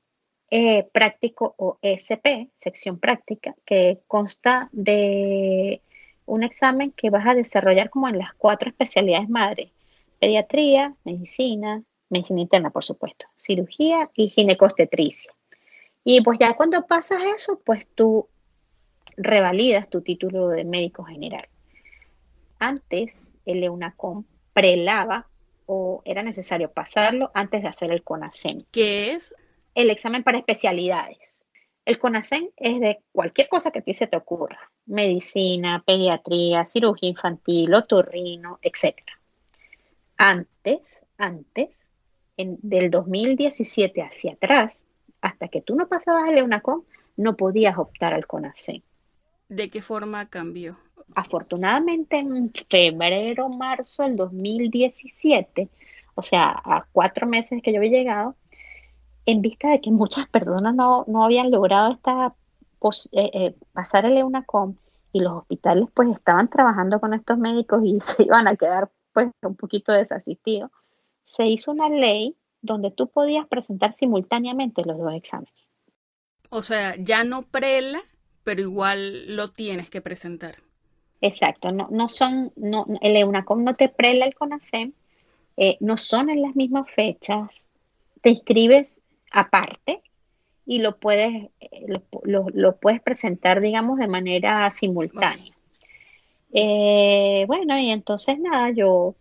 práctico o SP, sección práctica, que consta de un examen que vas a desarrollar como en las 4 especialidades madres: pediatría, medicina interna, por supuesto, cirugía y ginecostetricia. Y pues ya cuando pasas eso, pues tú revalidas tu título de médico general. Antes el EUNACOM prelaba o era necesario pasarlo antes de hacer el CONASEM, ¿Qué es? el examen para especialidades. El CONASEM es de cualquier cosa que a ti se te ocurra. medicina, pediatría, cirugía infantil, otorrino, etcétera. Antes, del 2017 hacia atrás, hasta que tú no pasabas el EUNACOM, no podías optar al CONASEM. ¿De qué forma cambió? Afortunadamente, en febrero, marzo del 2017, o sea, a 4 meses que yo había llegado, en vista de que muchas personas no habían logrado pasar el EUNACOM y los hospitales pues estaban trabajando con estos médicos y se iban a quedar pues un poquito desasistidos, se hizo una ley donde tú podías presentar simultáneamente los dos exámenes. O sea, ya no prela, pero igual lo tienes que presentar. Exacto, el EUNACOM no te prela el CONASEM, no son en las mismas fechas, te inscribes aparte y lo puedes presentar, digamos, de manera Ok. simultánea. Bueno, y entonces nada, yo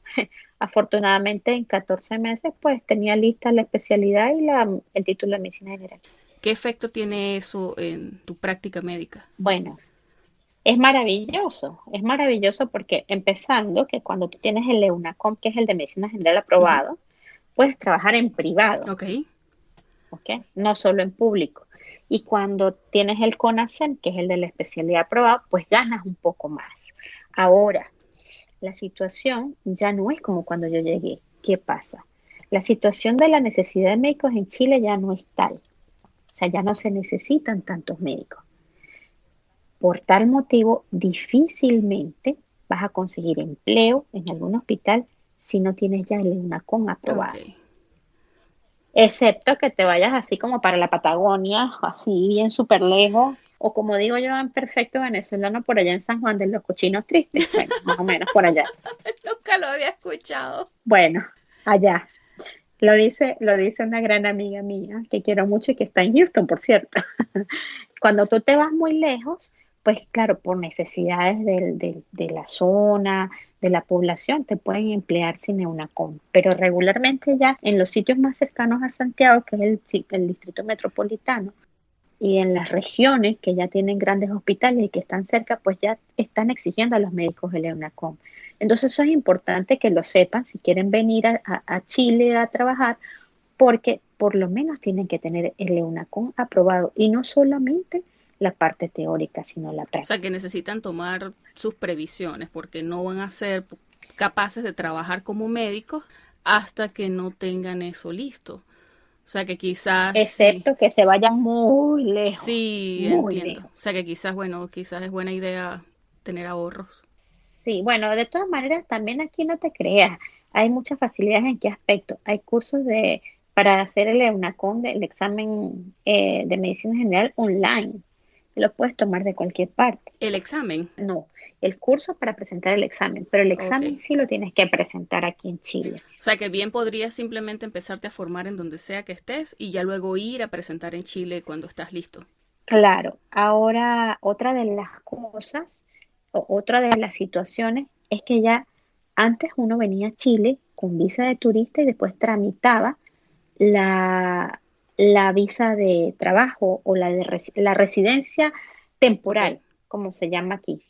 afortunadamente en 14 meses pues tenía lista la especialidad y el título de medicina general. ¿Qué efecto tiene eso en tu práctica médica? Bueno, es maravilloso porque empezando que cuando tú tienes el EUNACOM, que es el de medicina general Ujú. aprobado, puedes trabajar en privado, Ok. ¿ok? No solo en público. Y cuando tienes el CONASEM, que es el de la especialidad aprobada, pues ganas un poco más. Ahora, la situación ya no es como cuando yo llegué. ¿Qué pasa? La situación de la necesidad de médicos en Chile ya no es tal. O sea, ya no se necesitan tantos médicos. Por tal motivo, difícilmente vas a conseguir empleo en algún hospital si no tienes ya el EUNACOM Ok. aprobado. Excepto que te vayas así como para la Patagonia, así bien súper lejos, o como digo yo en perfecto venezolano, por allá en San Juan de los Cochinos Tristes. Bueno, más o menos por allá. Nunca lo había escuchado. Bueno, allá. Lo dice una gran amiga mía que quiero mucho y que está en Houston, por cierto. Cuando tú te vas muy lejos, pues claro, por necesidades de la zona, de la población, te pueden emplear sin EUNACOM. Pero regularmente ya en los sitios más cercanos a Santiago, que es el distrito metropolitano, y en las regiones que ya tienen grandes hospitales y que están cerca, pues ya están exigiendo a los médicos el EUNACOM. Entonces eso es importante que lo sepan si quieren venir a Chile a trabajar, porque por lo menos tienen que tener el EUNACOM aprobado y no solamente la parte teórica, sino la O sea, que práctica. necesitan tomar sus previsiones porque no van a ser capaces de trabajar como médicos hasta que no tengan eso listo. O sea, que quizás sí, Excepto que se vayan sí muy entiendo. lejos. O sea, que quizás, bueno, quizás es buena idea tener ahorros. Sí, bueno, de todas maneras, también aquí no te creas, hay muchas facilidades en qué aspecto. Hay cursos para hacer el EUNACOM, el examen de medicina general online. Lo puedes tomar de cualquier parte. El examen, No, el curso para presentar el examen, pero el ok. examen sí lo tienes que presentar aquí en Chile. O sea, que bien podrías simplemente empezarte a formar en donde sea que estés y ya luego ir a presentar en Chile cuando estás listo. Claro, ahora otra de las cosas o otra de las situaciones es que ya antes uno venía a Chile con visa de turista y después tramitaba la, la visa de trabajo o la residencia Ok. temporal, como se llama aquí.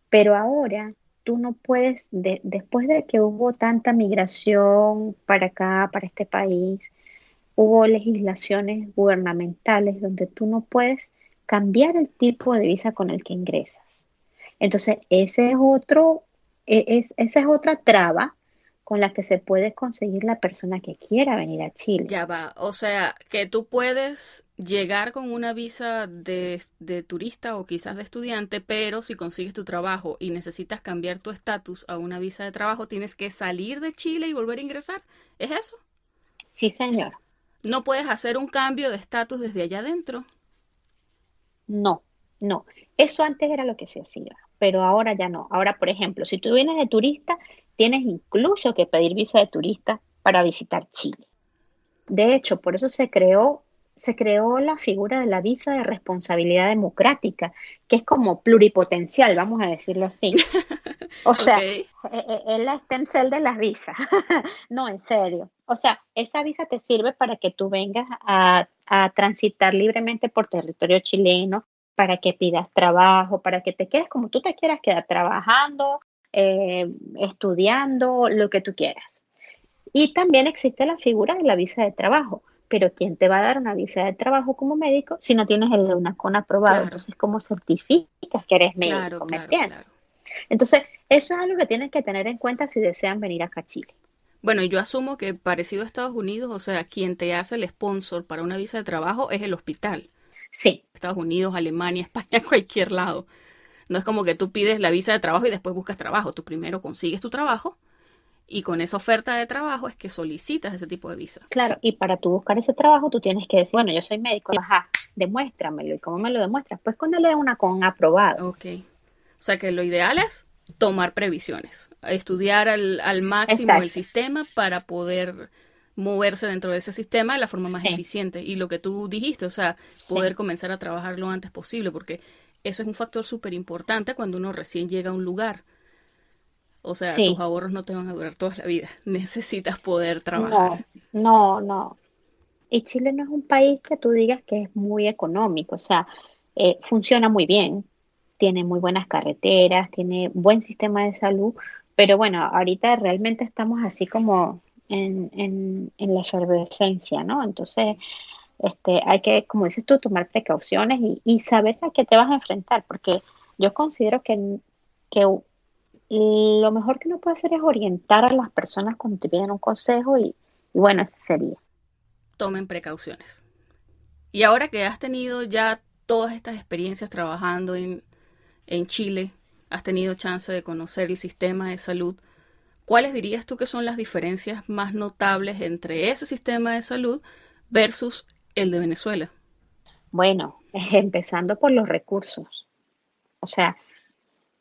Pero ahora tú no puedes, después de que hubo tanta migración para acá, para este país, hubo legislaciones gubernamentales donde tú no puedes cambiar el tipo de visa con el que ingresas. Entonces, esa es otra traba con la que se puede conseguir la persona que quiera venir a Chile. Ya va. O sea, que tú puedes llegar con una visa de turista o quizás de estudiante, pero si consigues tu trabajo y necesitas cambiar tu estatus a una visa de trabajo, tienes que salir de Chile y volver a ingresar. ¿Es eso? Sí, señor. No puedes hacer un cambio de estatus desde allá adentro. No, no. Eso antes era lo que se hacía, pero ahora ya no. Ahora, por ejemplo, si tú vienes de turista, tienes incluso que pedir visa de turista para visitar Chile. De hecho, por eso se creó la figura de la visa de responsabilidad democrática, que es como pluripotencial, vamos a decirlo así. O Ok. sea, es la stem cell de las visas. No, en serio. O sea, esa visa te sirve para que tú vengas a transitar libremente por territorio chileno, para que pidas trabajo, para que te quedes como tú te quieras quedar trabajando, estudiando, lo que tú quieras. Y también existe la figura de la visa de trabajo. Pero ¿quién te va a dar una visa de trabajo como médico si no tienes el EUNACON aprobado? Claro, Entonces, ¿cómo certificas que eres claro, médico? ¿Me claro, entiendes? claro. Entonces, eso es algo que tienen que tener en cuenta si desean venir acá a Chile. Bueno, y yo asumo que parecido a Estados Unidos, o sea, quien te hace el sponsor para una visa de trabajo es el hospital. Sí, Estados Unidos, Alemania, España, cualquier lado. No es como que tú pides la visa de trabajo y después buscas trabajo. Tú primero consigues tu trabajo y con esa oferta de trabajo es que solicitas ese tipo de visa. claro. Y para tú buscar ese trabajo, tú tienes que decir, bueno, yo soy médico, ajá, demuéstramelo. ¿Y cómo me lo demuestras? Pues con el EUNACON aprobado. Ok. O sea que lo ideal es tomar previsiones, estudiar al máximo el Exacto. sistema para poder moverse dentro de ese sistema de la forma más Sí, eficiente. Y lo que tú dijiste, o sea, sí, poder comenzar a trabajar lo antes posible, porque eso es un factor súper importante cuando uno recién llega a un lugar. O sea, tus sí. ahorros no te van a durar toda la vida. Necesitas poder trabajar. No, no, no. Y Chile no es un país que tú digas que es muy económico, o sea, funciona muy bien, tiene muy buenas carreteras, tiene buen sistema de salud, pero bueno, ahorita realmente estamos así como en la efervescencia, ¿no? Entonces, Sí. hay que, como dices tú, tomar precauciones y saber a qué te vas a enfrentar, porque yo considero que lo mejor que uno puede hacer es orientar a las personas cuando te piden un consejo y bueno, ese sería. Tomen precauciones. Y ahora que has tenido ya todas estas experiencias trabajando en Chile, has tenido chance de conocer el sistema de salud, ¿cuáles dirías tú que son las diferencias más notables entre ese sistema de salud versus el de Venezuela? Bueno, empezando por los recursos. O sea,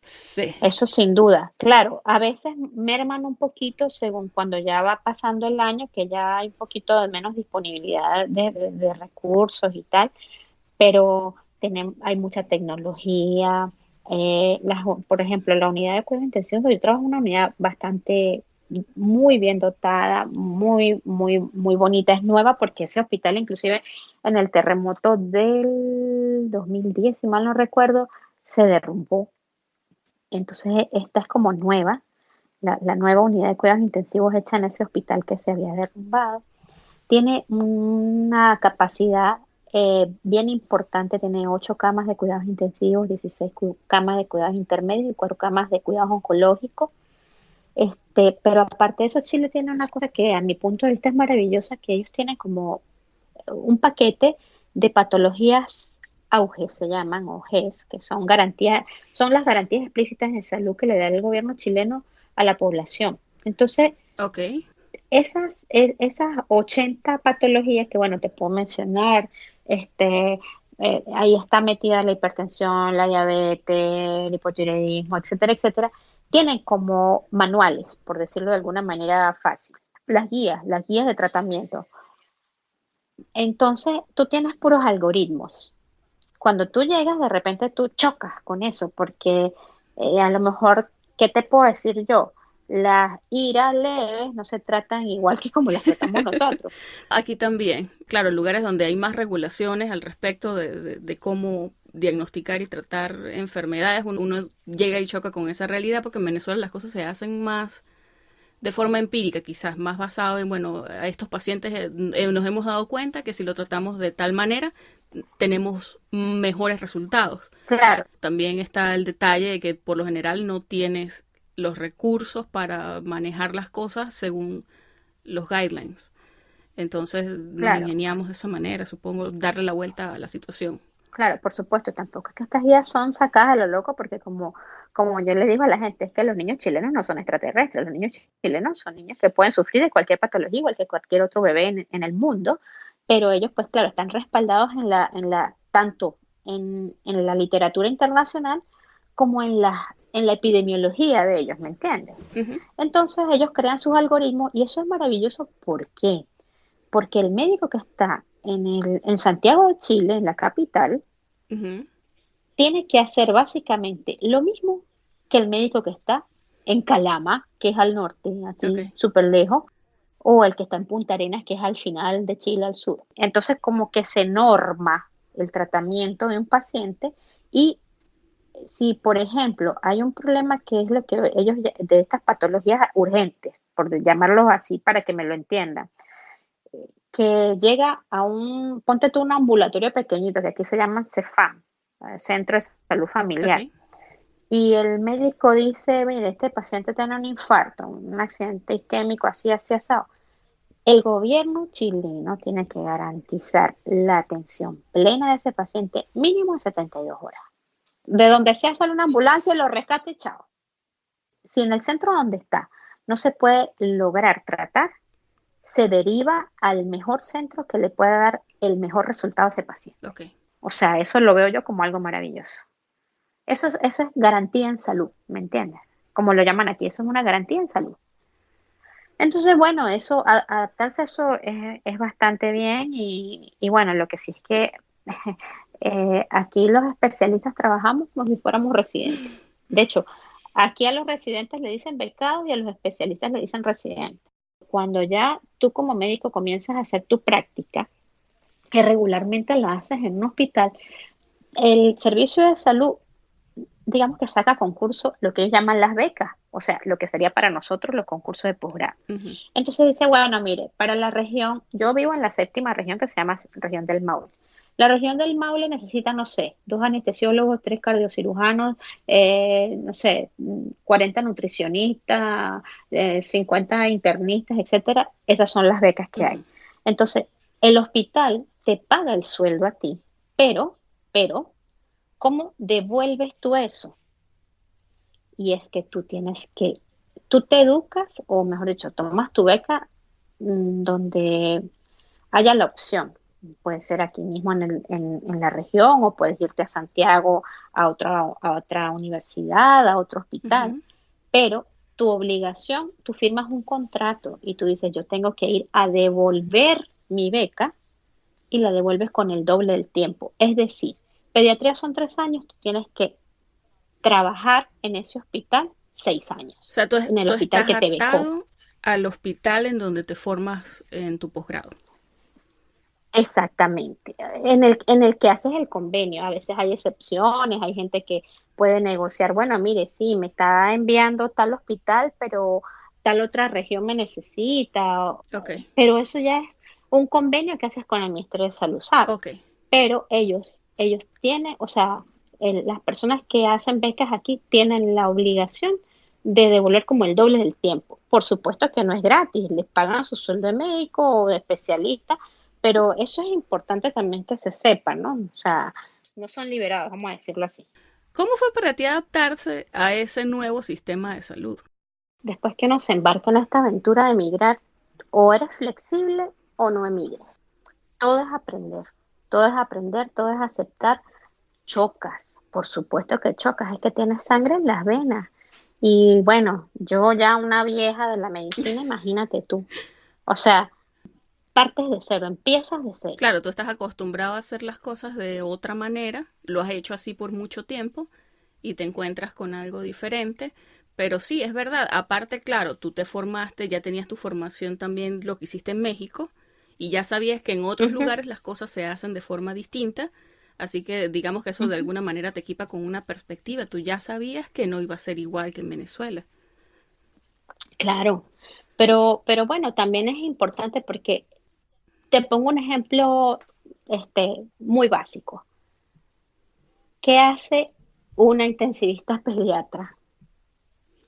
Sí, eso sin duda. Claro, a veces merman un poquito según cuando ya va pasando el año, que ya hay un poquito de menos disponibilidad de recursos y tal, pero hay mucha tecnología. Por ejemplo, la unidad de cuidados intensivos, yo trabajo en una unidad bastante, muy bien dotada, muy, muy, muy bonita. Es nueva porque ese hospital, inclusive en el terremoto del 2010, si mal no recuerdo, se derrumbó. Entonces, esta es como nueva, la nueva unidad de cuidados intensivos hecha en ese hospital que se había derrumbado. Tiene una capacidad bien importante, tiene 8 camas de cuidados intensivos, 16 camas de cuidados intermedios y 4 camas de cuidados oncológicos. Pero aparte de eso, Chile tiene una cosa que a mi punto de vista es maravillosa, que ellos tienen como un paquete de patologías auge, se llaman, o GES, que son garantías, son las garantías explícitas de salud que le da el gobierno chileno a la población. Entonces, ok, esas 80 patologías que, bueno, te puedo mencionar, ahí está metida la hipertensión, la diabetes, el hipotiroidismo, etcétera, etcétera, tienen como manuales, por decirlo de alguna manera fácil, las guías de tratamiento. Entonces, tú tienes puros algoritmos. Cuando tú llegas, de repente tú chocas con eso, porque a lo mejor, ¿qué te puedo decir yo? Las iras leves no se tratan igual que como las tratamos nosotros. aquí también. Claro, lugares donde hay más regulaciones al respecto de cómo diagnosticar y tratar enfermedades, uno llega y choca con esa realidad porque en Venezuela las cosas se hacen más de forma empírica, quizás más basado en, bueno, a estos pacientes nos hemos dado cuenta que si lo tratamos de tal manera, tenemos mejores resultados. Claro, También está el detalle de que por lo general no tienes los recursos para manejar las cosas según los guidelines. Entonces nos claro, ingeniamos de esa manera, supongo, darle la vuelta a la situación. claro, por supuesto, tampoco es que estas guías son sacadas de lo loco, porque como yo le digo a la gente, es que los niños chilenos no son extraterrestres, los niños chilenos son niños que pueden sufrir de cualquier patología, igual que cualquier otro bebé en el mundo, pero ellos, pues claro, están respaldados tanto en la literatura internacional como en la epidemiología de ellos, ¿me entiendes? Ujú, Entonces ellos crean sus algoritmos y eso es maravilloso. ¿Por qué? Porque el médico que está en Santiago de Chile, en la capital, ujú, tiene que hacer básicamente lo mismo que el médico que está en Calama, que es al norte, ok. así súper lejos, o el que está en Punta Arenas, que es al final de Chile, al sur. Entonces, como que se norma. el tratamiento de un paciente y si, por ejemplo, hay un problema que es lo que ellos, de estas patologías urgentes, por llamarlos así para que me lo entiendan, que llega a ponte tú un ambulatorio pequeñito, que aquí se llama CEFAM, Centro de Salud Familiar, Ok. y el médico dice, mire, este paciente tiene un infarto, un accidente isquémico, así, así, asado. El gobierno chileno tiene que garantizar la atención plena de ese paciente mínimo en 72 horas. De donde sea sale una ambulancia, lo rescate y chao. Si en el centro donde está no se puede lograr tratar, se deriva al mejor centro que le pueda dar el mejor resultado a ese paciente. Ok. O sea, eso lo veo yo como algo maravilloso. Eso es garantía en salud, ¿me entiendes? Como lo llaman aquí, eso es una garantía en salud. Entonces, bueno, adaptarse a eso es bastante bien y bueno, lo que sí es que aquí los especialistas trabajamos como si fuéramos residentes. De hecho, aquí a los residentes le dicen becados y a los especialistas le dicen residentes. Cuando ya tú como médico comienzas a hacer tu práctica, que regularmente la haces en un hospital, el servicio de salud, digamos que saca concurso lo que ellos llaman las becas, o sea, lo que sería para nosotros los concursos de posgrado. Ujú. Entonces dice, bueno, mire, para la región, yo vivo en la séptima región que se llama región del Maule. La región del Maule necesita, no sé, 2 anestesiólogos, 3 cardiocirujanos, no sé, 40 nutricionistas, 50 internistas, etcétera. Esas son las becas que hay. Ujú. Entonces, el hospital te paga el sueldo a ti, pero, ¿cómo devuelves tú eso? Y es que tú te educas, o mejor dicho, tomas tu beca donde haya la opción. Puede ser aquí mismo en la región o puedes irte a Santiago a otra universidad, a otro hospital, Ujú. pero tu obligación, tú firmas un contrato y tú dices, yo tengo que ir a devolver mi beca y la devuelves con el doble del tiempo. Es decir, pediatría son 3 años, tú tienes que trabajar en ese hospital 6 años, O sea, tú, en el tú hospital estás que te becó. atado al hospital en donde te formas en tu posgrado. Exactamente. En el que haces el convenio, a veces hay excepciones, hay gente que puede negociar, bueno, mire, sí, me está enviando tal hospital, pero tal otra región me necesita, Ok. pero eso ya es un convenio que haces con el Ministerio de Salud, ¿sabes? Ok. Pero ellos tienen, o sea, las personas que hacen becas aquí tienen la obligación de devolver como el doble del tiempo. Por supuesto que no es gratis, les pagan su sueldo de médico o de especialista, pero eso es importante también que se sepa, ¿no? O sea, no son liberados, vamos a decirlo así. ¿Cómo fue para ti adaptarse a ese nuevo sistema de salud? Después que uno se embarca en esta aventura de emigrar, o eres flexible o no emigres. Todo es aprender, todo es aprender, todo es aceptar. Chocas, por supuesto que chocas, es que tienes sangre en las venas. Y bueno, yo ya una vieja de la medicina, imagínate tú. O sea, partes de cero, empiezas de cero. Claro, tú estás acostumbrado a hacer las cosas de otra manera, lo has hecho así por mucho tiempo y te encuentras con algo diferente. Pero sí, es verdad. Aparte, claro, tú te formaste, ya tenías tu formación también, lo que hiciste en México, y ya sabías que en otros Ujú, lugares las cosas se hacen de forma distinta. Así que digamos que eso de ujú. alguna manera te equipa con una perspectiva. Tú ya sabías que no iba a ser igual que en Venezuela. Claro, pero bueno, también es importante porque te pongo un ejemplo muy básico. ¿Qué hace una intensivista pediatra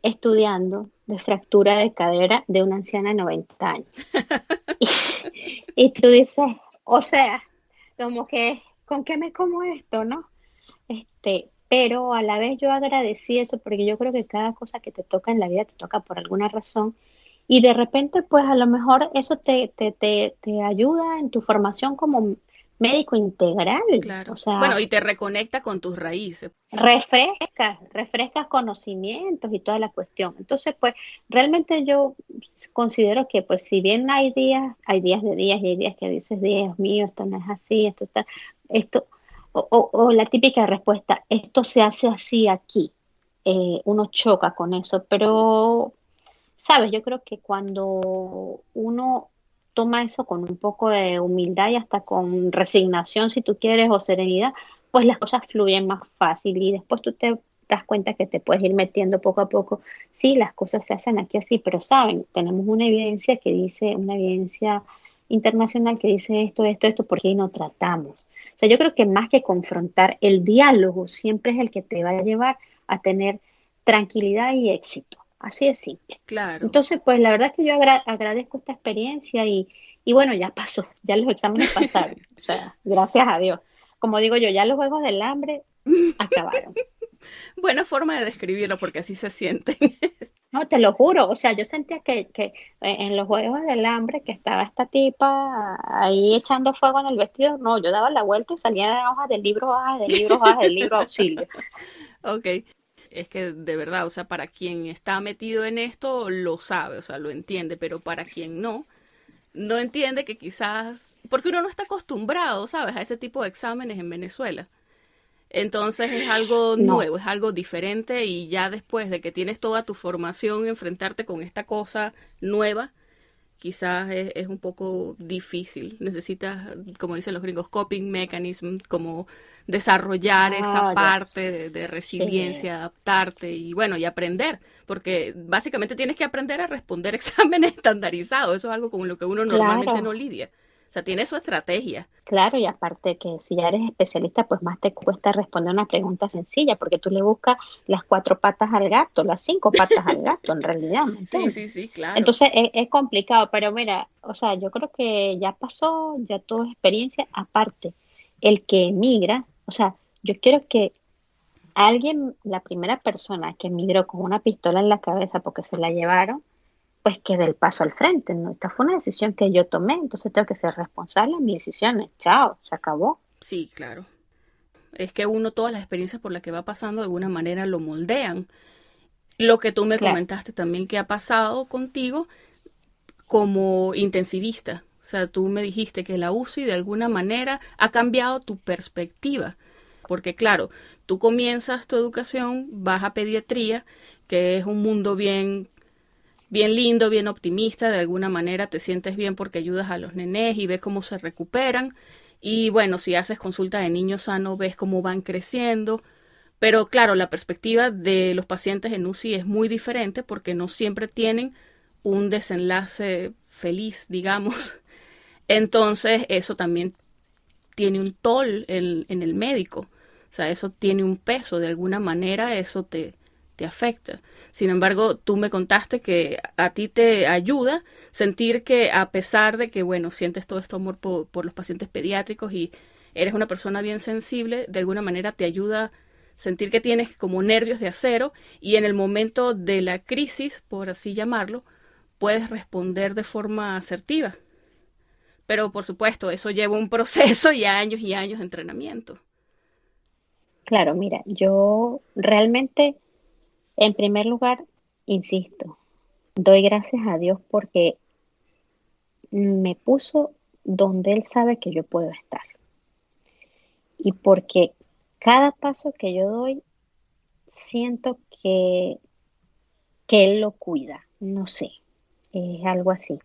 estudiando de fractura de cadera de una anciana de 90 años? Y, y tú dices, o sea, como que, ¿con qué me como esto, no? Pero a la vez yo agradecí eso porque yo creo que cada cosa que te toca en la vida te toca por alguna razón y de repente pues a lo mejor eso te ayuda en tu formación como médico integral, o Claro. Bueno, sea, y te reconecta con tus raíces. refrescas conocimientos y toda la cuestión. Entonces pues realmente yo considero que pues si bien hay días de días y hay días que dices, Dios mío, esto no es así, esto o la típica respuesta, esto se hace así aquí. Uno choca con eso, pero, sabes, yo creo que cuando uno toma eso con un poco de humildad y hasta con resignación, si tú quieres, o serenidad, pues las cosas fluyen más fácil y después tú te das cuenta que te puedes ir metiendo poco a poco. Sí, las cosas se hacen aquí así, pero saben, tenemos una evidencia que dice, una evidencia internacional que dice esto, ¿por qué no tratamos? O sea, yo creo que más que confrontar, el diálogo siempre es el que te va a llevar a tener tranquilidad y éxito. Así de simple. Claro. Entonces, pues la verdad es que yo agradezco esta experiencia y bueno, ya pasó, ya los exámenes pasaron. O sea, gracias a Dios. Como digo yo, ya los Juegos del Hambre acabaron. Buena forma de describirlo porque así se sienten. No, te lo juro, o sea, yo sentía que en los Juegos del Hambre que estaba esta tipa ahí echando fuego en el vestido, no, yo daba la vuelta y salía hojas de libro, hojas de libro, hojas de libro, auxilio. Ok. Es que de verdad, o sea, para quien está metido en esto lo sabe, o sea, lo entiende, pero para quien no, no entiende que quizás, porque uno no está acostumbrado, ¿sabes?, a ese tipo de exámenes en Venezuela. Entonces es algo No, nuevo, es algo diferente y ya después de que tienes toda tu formación, enfrentarte con esta cosa nueva, quizás es un poco difícil. Necesitas, como dicen los gringos, coping mechanism, como desarrollar esa ya parte de sé. resiliencia, adaptarte y bueno, y aprender, porque básicamente tienes que aprender a responder exámenes estandarizados. Eso es algo con lo que uno normalmente no Claro, lidia. O sea, tiene su estrategia. claro, y aparte que si ya eres especialista, pues más te cuesta responder una pregunta sencilla, porque tú le buscas las cuatro patas al gato, las cinco patas al gato, en realidad, ¿me Sí, entiendes? sí, sí, claro. Entonces es complicado, pero mira, o sea, yo creo que ya pasó, ya todo es experiencia. Aparte, el que emigra, o sea, yo quiero que alguien, la primera persona que emigró con una pistola en la cabeza porque se la llevaron, pues que dé el paso al frente, ¿no? Esta fue una decisión que yo tomé, entonces tengo que ser responsable de mis decisiones. Chao, se acabó. Sí, claro. Es que uno, todas las experiencias por las que va pasando, de alguna manera lo moldean. Lo que tú me Claro, comentaste también que ha pasado contigo como intensivista. O sea, tú me dijiste que la UCI de alguna manera ha cambiado tu perspectiva. Porque claro, tú comienzas tu educación, vas a pediatría, que es un mundo bien, bien lindo, bien optimista, de alguna manera te sientes bien porque ayudas a los nenes y ves cómo se recuperan. Y bueno, si haces consulta de niños sanos, ves cómo van creciendo. Pero claro, la perspectiva de los pacientes en UCI es muy diferente porque no siempre tienen un desenlace feliz, digamos. Entonces, eso también tiene un toll en el médico. O sea, eso tiene un peso, de alguna manera eso te afecta. Sin embargo, tú me contaste que a ti te ayuda sentir que a pesar de que, bueno, sientes todo este amor por los pacientes pediátricos y eres una persona bien sensible, de alguna manera te ayuda sentir que tienes como nervios de acero y en el momento de la crisis, por así llamarlo, puedes responder de forma asertiva. Pero por supuesto, eso lleva un proceso y años de entrenamiento. claro, mira, yo realmente, en primer lugar, insisto, doy gracias a Dios porque me puso donde Él sabe que yo puedo estar. Y porque cada paso que yo doy, siento que Él lo cuida. No sé, es algo así.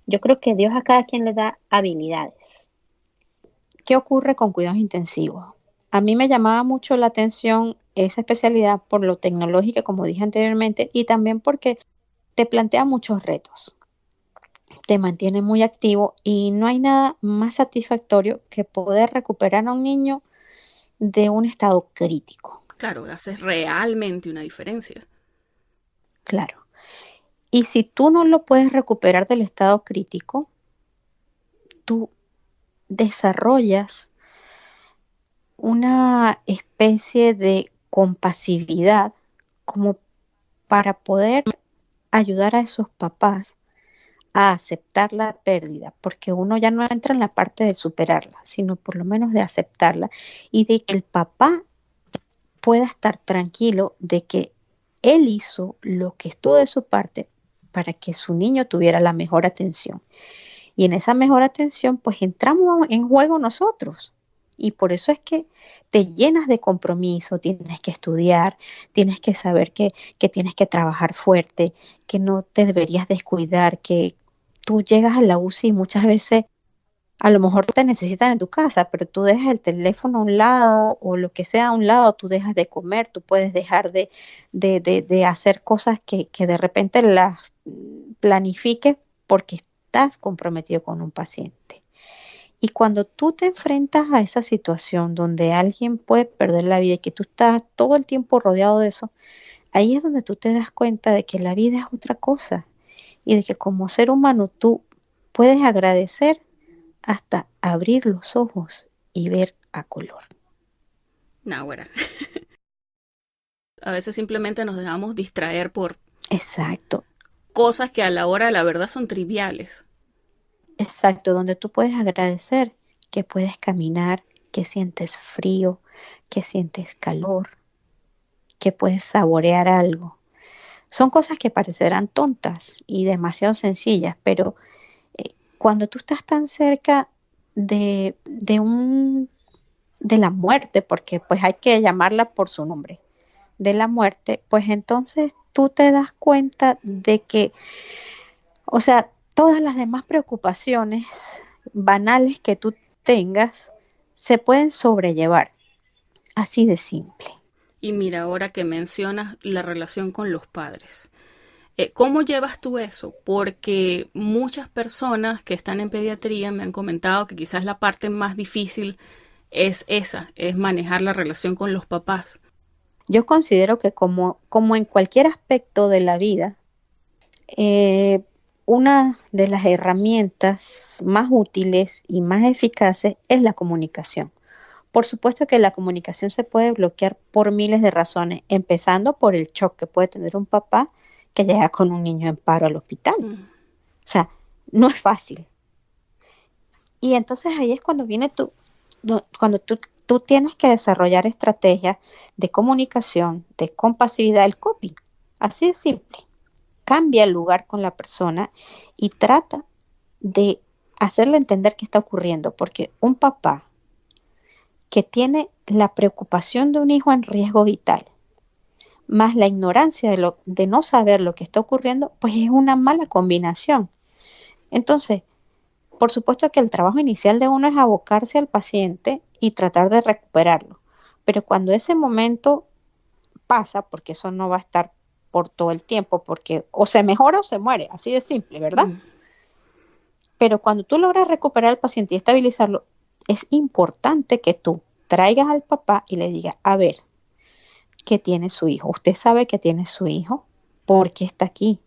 Yo creo que Dios a cada quien le da habilidades. ¿Qué ocurre con cuidados intensivos? A mí me llamaba mucho la atención esa especialidad por lo tecnológica, como dije anteriormente, y también porque te plantea muchos retos, te mantiene muy activo y no hay nada más satisfactorio que poder recuperar a un niño de un estado crítico. Claro, haces realmente una diferencia. Claro. Y si tú no lo puedes recuperar del estado crítico, tú desarrollas una especie de compasividad como para poder ayudar a esos papás a aceptar la pérdida, porque uno ya no entra en la parte de superarla, sino por lo menos de aceptarla y de que el papá pueda estar tranquilo de que él hizo lo que estuvo de su parte para que su niño tuviera la mejor atención. Y en esa mejor atención, pues entramos en juego nosotros. Y por eso es que te llenas de compromiso, tienes que estudiar, tienes que saber que tienes que trabajar fuerte, que no te deberías descuidar, que tú llegas a la UCI y muchas veces a lo mejor te necesitan en tu casa, pero tú dejas el teléfono a un lado o lo que sea a un lado, tú dejas de comer, tú puedes dejar de hacer cosas que de repente las planifiques porque estás comprometido con un paciente. Y cuando tú te enfrentas a esa situación donde alguien puede perder la vida y que tú estás todo el tiempo rodeado de eso, ahí es donde tú te das cuenta de que la vida es otra cosa y de que como ser humano tú puedes agradecer hasta abrir los ojos y ver a color. Náguara. A veces simplemente nos dejamos distraer por Exacto, cosas que a la hora de la verdad son triviales. exacto, donde tú puedes agradecer que puedes caminar, que sientes frío, que sientes calor, que puedes saborear algo. Son cosas que parecerán tontas y demasiado sencillas, pero cuando tú estás tan cerca de la muerte, porque pues hay que llamarla por su nombre, de la muerte, pues entonces tú te das cuenta de que, o sea, todas las demás preocupaciones banales que tú tengas se pueden sobrellevar, así de simple. Y mira, ahora que mencionas la relación con los padres. ¿Cómo llevas tú eso? Porque muchas personas que están en pediatría me han comentado que quizás la parte más difícil es esa, es manejar la relación con los papás. Yo considero que como en cualquier aspecto de la vida, eh, una de las herramientas más útiles y más eficaces es la comunicación. Por supuesto que la comunicación se puede bloquear por miles de razones, empezando por el shock que puede tener un papá que llega con un niño en paro al hospital. O sea, no es fácil. Y entonces ahí es cuando viene cuando tú tienes que desarrollar estrategias de comunicación, de compasividad, el coping. Así de simple. Cambia el lugar con la persona y trata de hacerle entender qué está ocurriendo, porque un papá que tiene la preocupación de un hijo en riesgo vital, más la ignorancia de no saber lo que está ocurriendo, pues es una mala combinación. Entonces, por supuesto que el trabajo inicial de uno es abocarse al paciente y tratar de recuperarlo, pero cuando ese momento pasa, porque eso no va a estar por todo el tiempo, porque o se mejora o se muere, así de simple, ¿verdad? Pero cuando tú logras recuperar al paciente y estabilizarlo, es importante que tú traigas al papá y le digas, a ver, ¿qué tiene su hijo? ¿Usted sabe que tiene su hijo? ¿Por qué está aquí?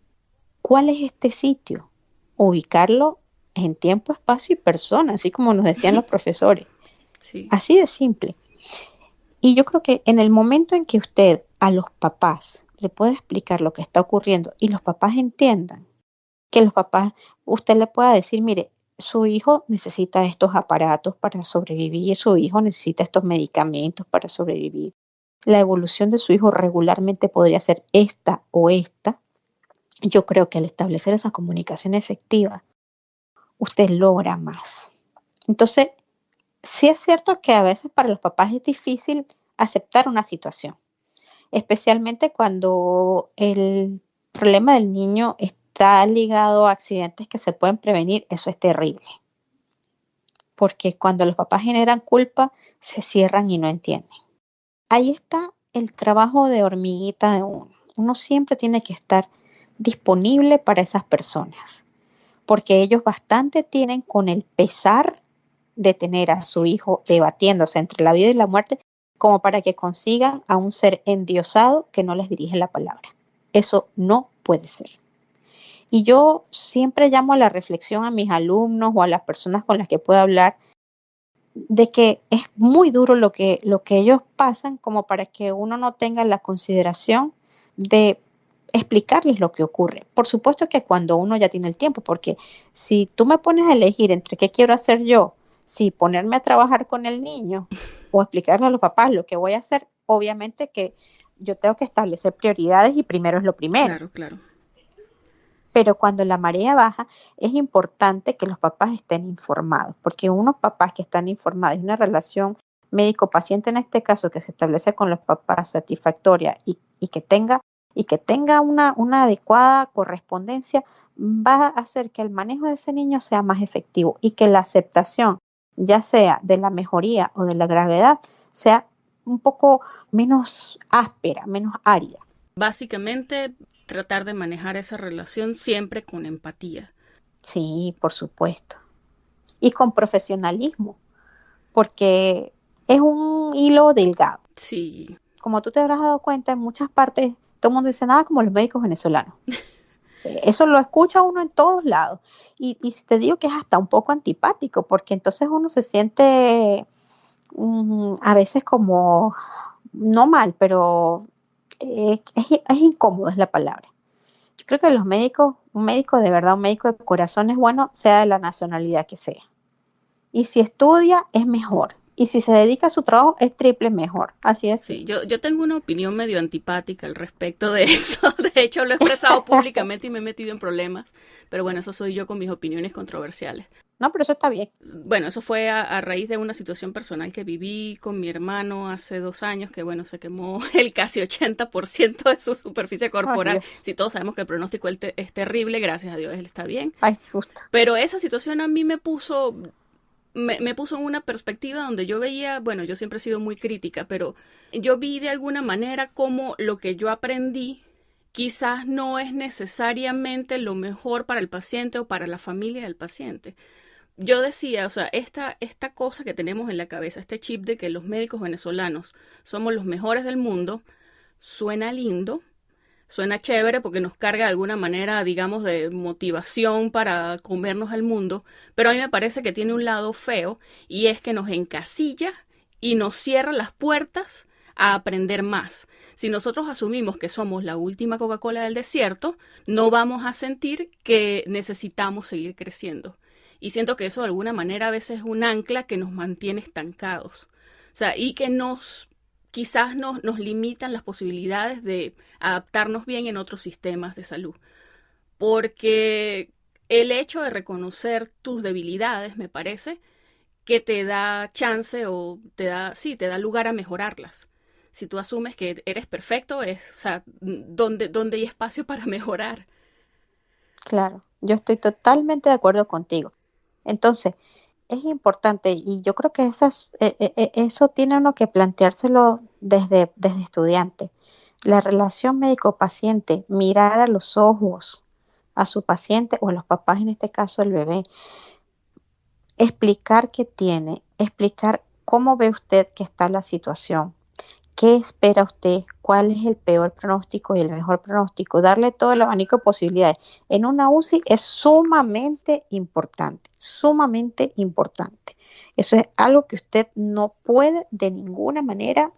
¿Cuál es este sitio? Ubicarlo en tiempo, espacio y persona, así como nos decían los profesores. Sí. Así de simple. Y yo creo que en el momento en que usted a los papás le puede explicar lo que está ocurriendo y los papás entiendan, que los papás, usted le pueda decir, mire, su hijo necesita estos aparatos para sobrevivir, su hijo necesita estos medicamentos para sobrevivir. La evolución de su hijo regularmente podría ser esta o esta. Yo creo que al establecer esa comunicación efectiva, usted logra más. Entonces, sí es cierto que a veces para los papás es difícil aceptar una situación, especialmente cuando el problema del niño está ligado a accidentes que se pueden prevenir. Eso es terrible, porque cuando los papás generan culpa, se cierran y no entienden. Ahí está el trabajo de hormiguita de uno. Uno siempre tiene que estar disponible para esas personas, porque ellos bastante tienen con el pesar de tener a su hijo debatiéndose entre la vida y la muerte, como para que consigan a un ser endiosado que no les dirige la palabra. Eso no puede ser. Y yo siempre llamo a la reflexión a mis alumnos o a las personas con las que puedo hablar, de que es muy duro lo que ellos pasan, como para que uno no tenga la consideración de explicarles lo que ocurre. Por supuesto que cuando uno ya tiene el tiempo, porque si tú me pones a elegir entre qué quiero hacer yo, si ponerme a trabajar con el niño o explicarle a los papás lo que voy a hacer, obviamente que yo tengo que establecer prioridades y primero es lo primero. Claro, claro. Pero cuando la marea baja, es importante que los papás estén informados, porque unos papás que están informados y una relación médico-paciente en este caso que se establece con los papás satisfactoria y que tenga y que tenga una adecuada correspondencia, va a hacer que el manejo de ese niño sea más efectivo y que la aceptación, ya sea de la mejoría o de la gravedad, sea un poco menos áspera, menos árida. Básicamente, tratar de manejar esa relación siempre con empatía. Sí, por supuesto. Y con profesionalismo, porque es un hilo delgado. Sí. Como tú te habrás dado cuenta, en muchas partes todo el mundo dice nada como los médicos venezolanos. Eso lo escucha uno en todos lados. Y si te digo que es hasta un poco antipático, porque entonces uno se siente a veces como, no mal, pero es incómodo es la palabra. Yo creo que los médicos, un médico de verdad, un médico de corazón es bueno, sea de la nacionalidad que sea. Y si estudia, es mejor. Y si se dedica a su trabajo, es triple mejor. Así es. Sí, yo tengo una opinión medio antipática al respecto de eso. De hecho, lo he expresado públicamente y me he metido en problemas. Pero bueno, eso soy yo con mis opiniones controversiales. No, pero eso está bien. Bueno, eso fue a raíz de una situación personal que viví con mi hermano hace 2 años, que bueno, se quemó el casi 80% de su superficie corporal. Ay, Si todos sabemos que el pronóstico es terrible, gracias a Dios él está bien. ay, susto. Pero esa situación a mí me puso en una perspectiva donde yo veía, bueno, yo siempre he sido muy crítica, pero yo vi de alguna manera como lo que yo aprendí quizás no es necesariamente lo mejor para el paciente o para la familia del paciente. Yo decía, o sea, esta cosa que tenemos en la cabeza, este chip de que los médicos venezolanos somos los mejores del mundo, suena lindo, suena chévere porque nos carga de alguna manera, digamos, de motivación para comernos el mundo, pero a mí me parece que tiene un lado feo y es que nos encasilla y nos cierra las puertas a aprender más. Si nosotros asumimos que somos la última Coca-Cola del desierto, no vamos a sentir que necesitamos seguir creciendo. Y siento que eso de alguna manera a veces es un ancla que nos mantiene estancados. O sea, y que quizás nos limitan las posibilidades de adaptarnos bien en otros sistemas de salud. Porque el hecho de reconocer tus debilidades, me parece, que te da chance o te da lugar a mejorarlas. Si tú asumes que eres perfecto, o sea, ¿dónde hay espacio para mejorar? Claro, yo estoy totalmente de acuerdo contigo. Entonces, es importante y yo creo que eso tiene uno que planteárselo desde estudiante. La relación médico-paciente, mirar a los ojos a su paciente o a los papás, en este caso el bebé, explicar qué tiene, explicar cómo ve usted que está la situación, qué espera usted, cuál es el peor pronóstico y el mejor pronóstico, darle todo el abanico de posibilidades. En una UCI es sumamente importante, sumamente importante. Eso es algo que usted no puede de ninguna manera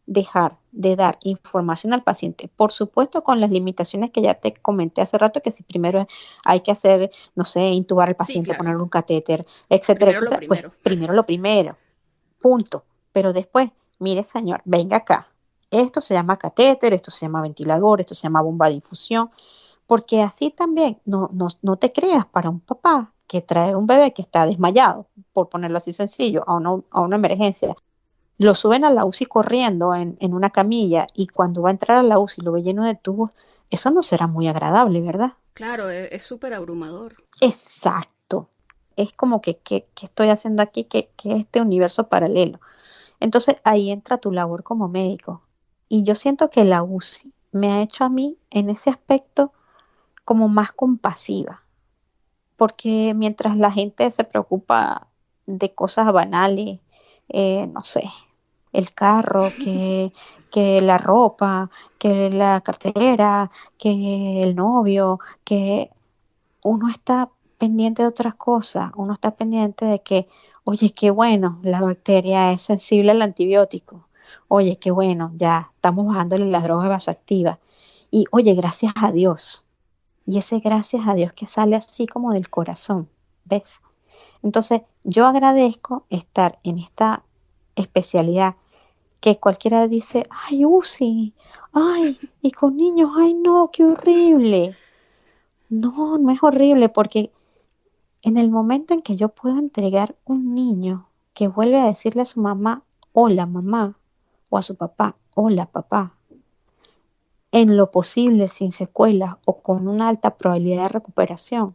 dejar de dar información al paciente. Por supuesto, con las limitaciones que ya te comenté hace rato, que si primero hay que hacer, no sé, intubar al Sí, paciente, claro. ponerle un catéter, etcétera, Primero lo etcétera, pues primero. primero lo primero, punto. Pero después, mire señor, venga acá. Esto se llama catéter, esto se llama ventilador, esto se llama bomba de infusión, porque así también no te creas para un papá que trae un bebé que está desmayado, por ponerlo así sencillo, a una emergencia. Lo suben a la UCI corriendo en una camilla y cuando va a entrar a la UCI lo ve lleno de tubos, eso no será muy agradable, ¿verdad? Claro, es súper abrumador. Exacto. Es como que estoy haciendo aquí, que este universo paralelo. Entonces ahí entra tu labor como médico. Y yo siento que la UCI me ha hecho a mí en ese aspecto como más compasiva, porque mientras la gente se preocupa de cosas banales, no sé, el carro, que la ropa, que la cartera, que el novio, que uno está pendiente de otras cosas, uno está pendiente de que, oye, qué bueno, la bacteria es sensible al antibiótico, oye, qué bueno, ya estamos bajándole las drogas vasoactivas, y oye, gracias a Dios, y ese gracias a Dios que sale así como del corazón, ¿ves? Entonces, yo agradezco estar en esta especialidad que cualquiera dice, ay, UCI, ay, y con niños, ay, no, qué horrible. No, no es horrible porque en el momento en que yo puedo entregar un niño que vuelve a decirle a su mamá, hola mamá, o a su papá, hola papá, en lo posible sin secuelas o con una alta probabilidad de recuperación.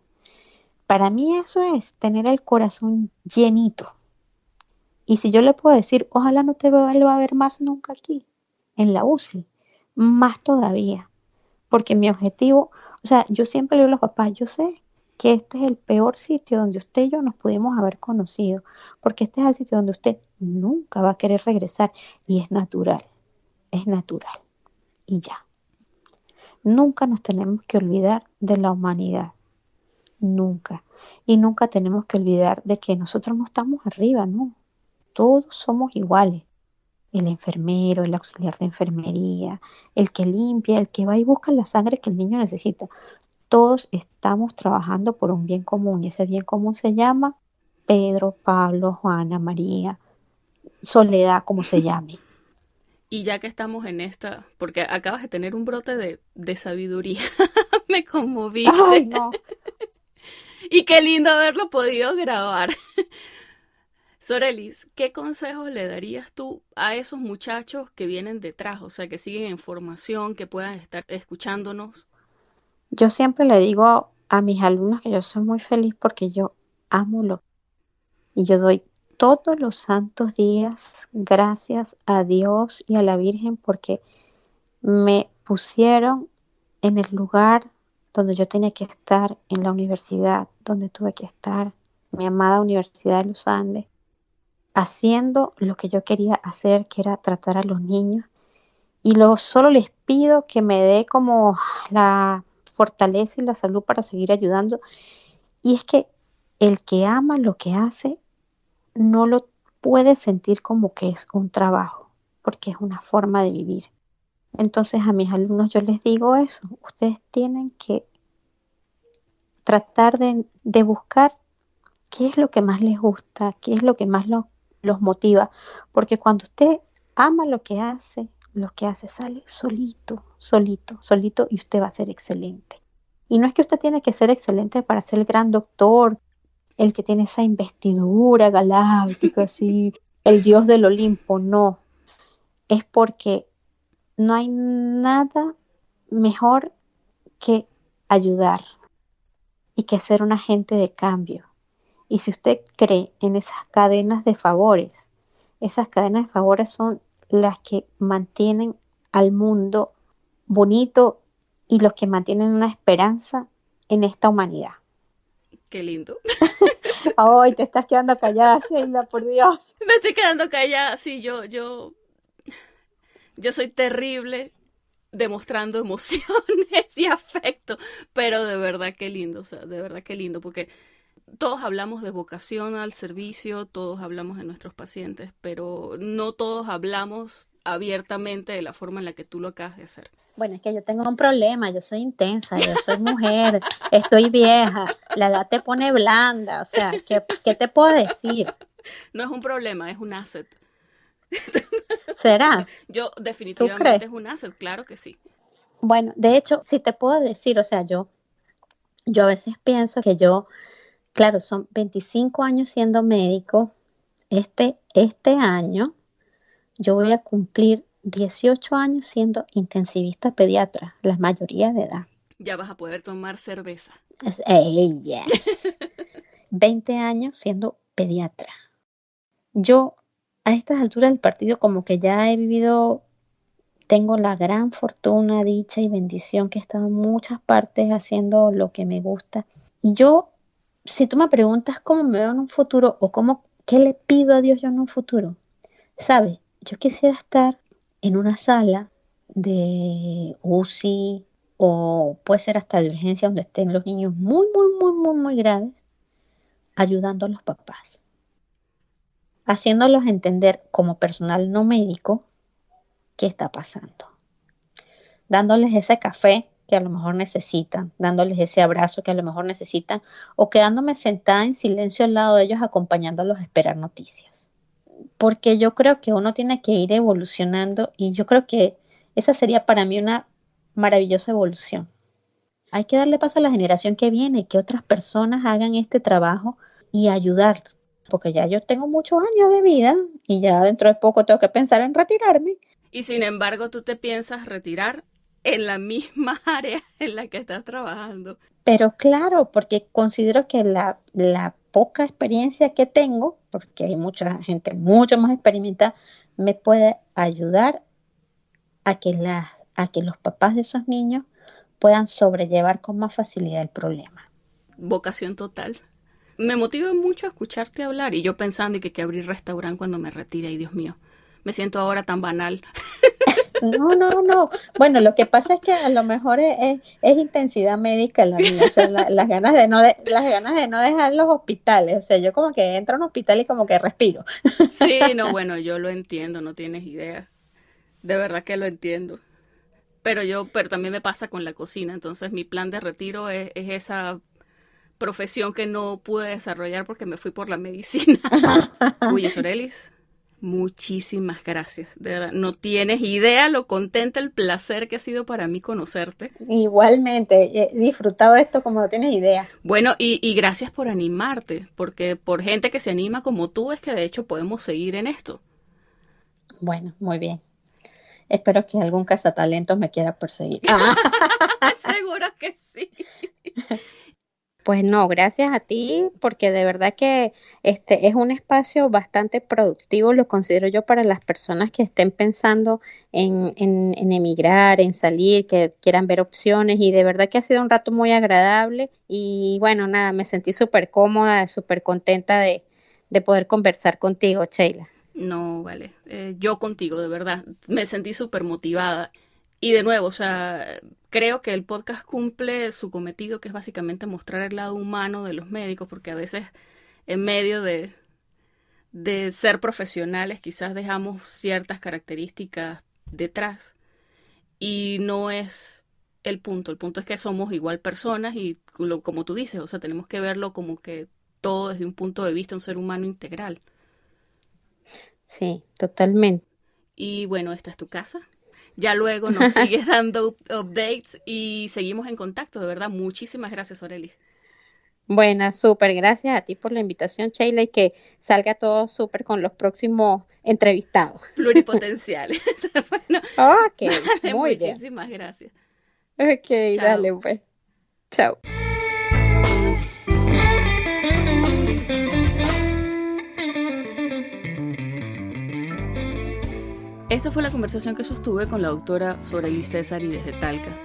Para mí eso es tener el corazón llenito. Y si yo le puedo decir, ojalá no te vuelva a ver más nunca aquí, en la UCI, más todavía. Porque mi objetivo, o sea, yo siempre le digo a los papás, yo sé que este es el peor sitio donde usted y yo nos pudimos haber conocido, porque este es el sitio donde usted nunca va a querer regresar y es natural y ya. Nunca nos tenemos que olvidar de la humanidad, nunca. Y nunca tenemos que olvidar de que nosotros no estamos arriba, no. Todos somos iguales. El enfermero, el auxiliar de enfermería, el que limpia, el que va y busca la sangre que el niño necesita. Todos estamos trabajando por un bien común y ese bien común se llama Pedro, Pablo, Juana, María, Soledad, como se llame. Y ya que estamos en esta, porque acabas de tener un brote de sabiduría, me conmoviste. Ay, no. Y qué lindo haberlo podido grabar. Sorelis, ¿qué consejos le darías tú a esos muchachos que vienen detrás, o sea, que siguen en formación, que puedan estar escuchándonos? Yo siempre le digo a mis alumnos que yo soy muy feliz porque yo amo lo y yo doy todos los santos días gracias a Dios y a la Virgen porque me pusieron en el lugar donde yo tenía que estar, en la universidad donde tuve que estar, mi amada Universidad de los Andes, haciendo lo que yo quería hacer, que era tratar a los niños. Y solo les pido que me dé como la fortaleza y la salud para seguir ayudando. Y es que el que ama lo que hace no lo puede sentir como que es un trabajo, porque es una forma de vivir. Entonces a mis alumnos yo les digo eso, ustedes tienen que tratar de buscar qué es lo que más les gusta, qué es lo que más los motiva, porque cuando usted ama lo que hace sale solito, solito, solito y usted va a ser excelente. Y no es que usted tiene que ser excelente para ser el gran doctor, el que tiene esa investidura galáctica, así, el dios del Olimpo, no. Es porque no hay nada mejor que ayudar y que ser un agente de cambio. Y si usted cree en esas cadenas de favores, esas cadenas de favores son las que mantienen al mundo bonito y los que mantienen una esperanza en esta humanidad. Qué lindo. Ay, te estás quedando callada, Sheila, por Dios. Me estoy quedando callada, sí, yo soy terrible demostrando emociones y afecto, pero de verdad qué lindo, o sea, de verdad qué lindo, porque todos hablamos de vocación al servicio, todos hablamos de nuestros pacientes, pero no todos hablamos abiertamente de la forma en la que tú lo acabas de hacer. Bueno, es que yo tengo un problema, yo soy intensa, yo soy mujer, estoy vieja, la edad te pone blanda, o sea, ¿qué te puedo decir? No es un problema, es un asset. ¿Será? Yo ¿Tú definitivamente crees? es un asset, claro que sí. Bueno, de hecho, si te puedo decir, o sea, yo a veces pienso que claro, son 25 años siendo médico, este año yo voy a cumplir 18 años siendo intensivista pediatra, la mayoría de edad. Ya vas a poder tomar cerveza. Yes. 20 años siendo pediatra. Yo a estas alturas del partido como que ya he vivido, tengo la gran fortuna, dicha y bendición que he estado en muchas partes haciendo lo que me gusta. Y yo, si tú me preguntas cómo me veo en un futuro o qué le pido a Dios yo en un futuro, ¿sabes? Yo quisiera estar en una sala de UCI o puede ser hasta de urgencia donde estén los niños muy, muy, muy, muy, muy graves, ayudando a los papás, haciéndolos entender como personal no médico qué está pasando, dándoles ese café que a lo mejor necesitan, dándoles ese abrazo que a lo mejor necesitan o quedándome sentada en silencio al lado de ellos acompañándolos a esperar noticias. Porque yo creo que uno tiene que ir evolucionando y yo creo que esa sería para mí una maravillosa evolución. Hay que darle paso a la generación que viene, que otras personas hagan este trabajo y ayudar, porque ya yo tengo muchos años de vida y ya dentro de poco tengo que pensar en retirarme. Y sin embargo, tú te piensas retirar en la misma área en la que estás trabajando. Pero claro, porque considero que la poca experiencia que tengo, porque hay mucha gente mucho más experimentada, me puede ayudar a que los papás de esos niños puedan sobrellevar con más facilidad el problema. Vocación total. Me motiva mucho escucharte hablar y yo pensando que abrir restaurante cuando me retire, y Dios mío, me siento ahora tan banal. No. Bueno, lo que pasa es que a lo mejor es intensidad médica la mía, o sea, las ganas de las ganas de no dejar los hospitales, o sea, yo como que entro a un hospital y como que respiro. Sí, no, bueno, yo lo entiendo, no tienes idea. De verdad que lo entiendo. Pero también me pasa con la cocina, entonces mi plan de retiro es esa profesión que no pude desarrollar porque me fui por la medicina. Oye, Sorelis, muchísimas gracias. De verdad, no tienes idea lo contenta, el placer que ha sido para mí conocerte. Igualmente, he disfrutado esto como no tienes idea. Bueno, y gracias por animarte, porque por gente que se anima como tú es que de hecho podemos seguir en esto. Bueno, muy bien. Espero que algún cazatalentos me quiera perseguir. Seguro que sí. Pues no, gracias a ti, porque de verdad que este es un espacio bastante productivo, lo considero yo, para las personas que estén pensando en emigrar, en salir, que quieran ver opciones, y de verdad que ha sido un rato muy agradable y bueno, nada, me sentí súper cómoda, súper contenta de poder conversar contigo, Sheila. No, vale. Yo contigo, de verdad. Me sentí súper motivada. Y de nuevo, o sea, creo que el podcast cumple su cometido, que es básicamente mostrar el lado humano de los médicos, porque a veces en medio de ser profesionales quizás dejamos ciertas características detrás. Y no es el punto. El punto es que somos igual personas y como tú dices, o sea, tenemos que verlo como que todo desde un punto de vista, un ser humano integral. Sí, totalmente. Y bueno, esta es tu casa. Ya luego nos sigues dando updates y seguimos en contacto, de verdad. Muchísimas gracias, Aurelis. Bueno, súper, gracias a ti por la invitación, Sheila, y que salga todo súper con los próximos entrevistados. Pluripotenciales. Bueno, Ok, dale, muy bien. muchísimas gracias. Ok, Chao. dale pues. Chao. Esta fue la conversación que sostuve con la doctora Sorelis Cesari desde Talca.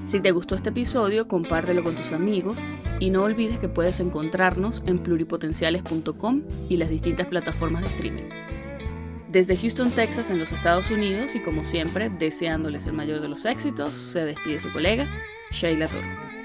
Si te gustó este episodio, compártelo con tus amigos y no olvides que puedes encontrarnos en pluripotenciales.com y las distintas plataformas de streaming. Desde Houston, Texas, en los Estados Unidos, y como siempre, deseándoles el mayor de los éxitos, se despide su colega, Sheila Toro.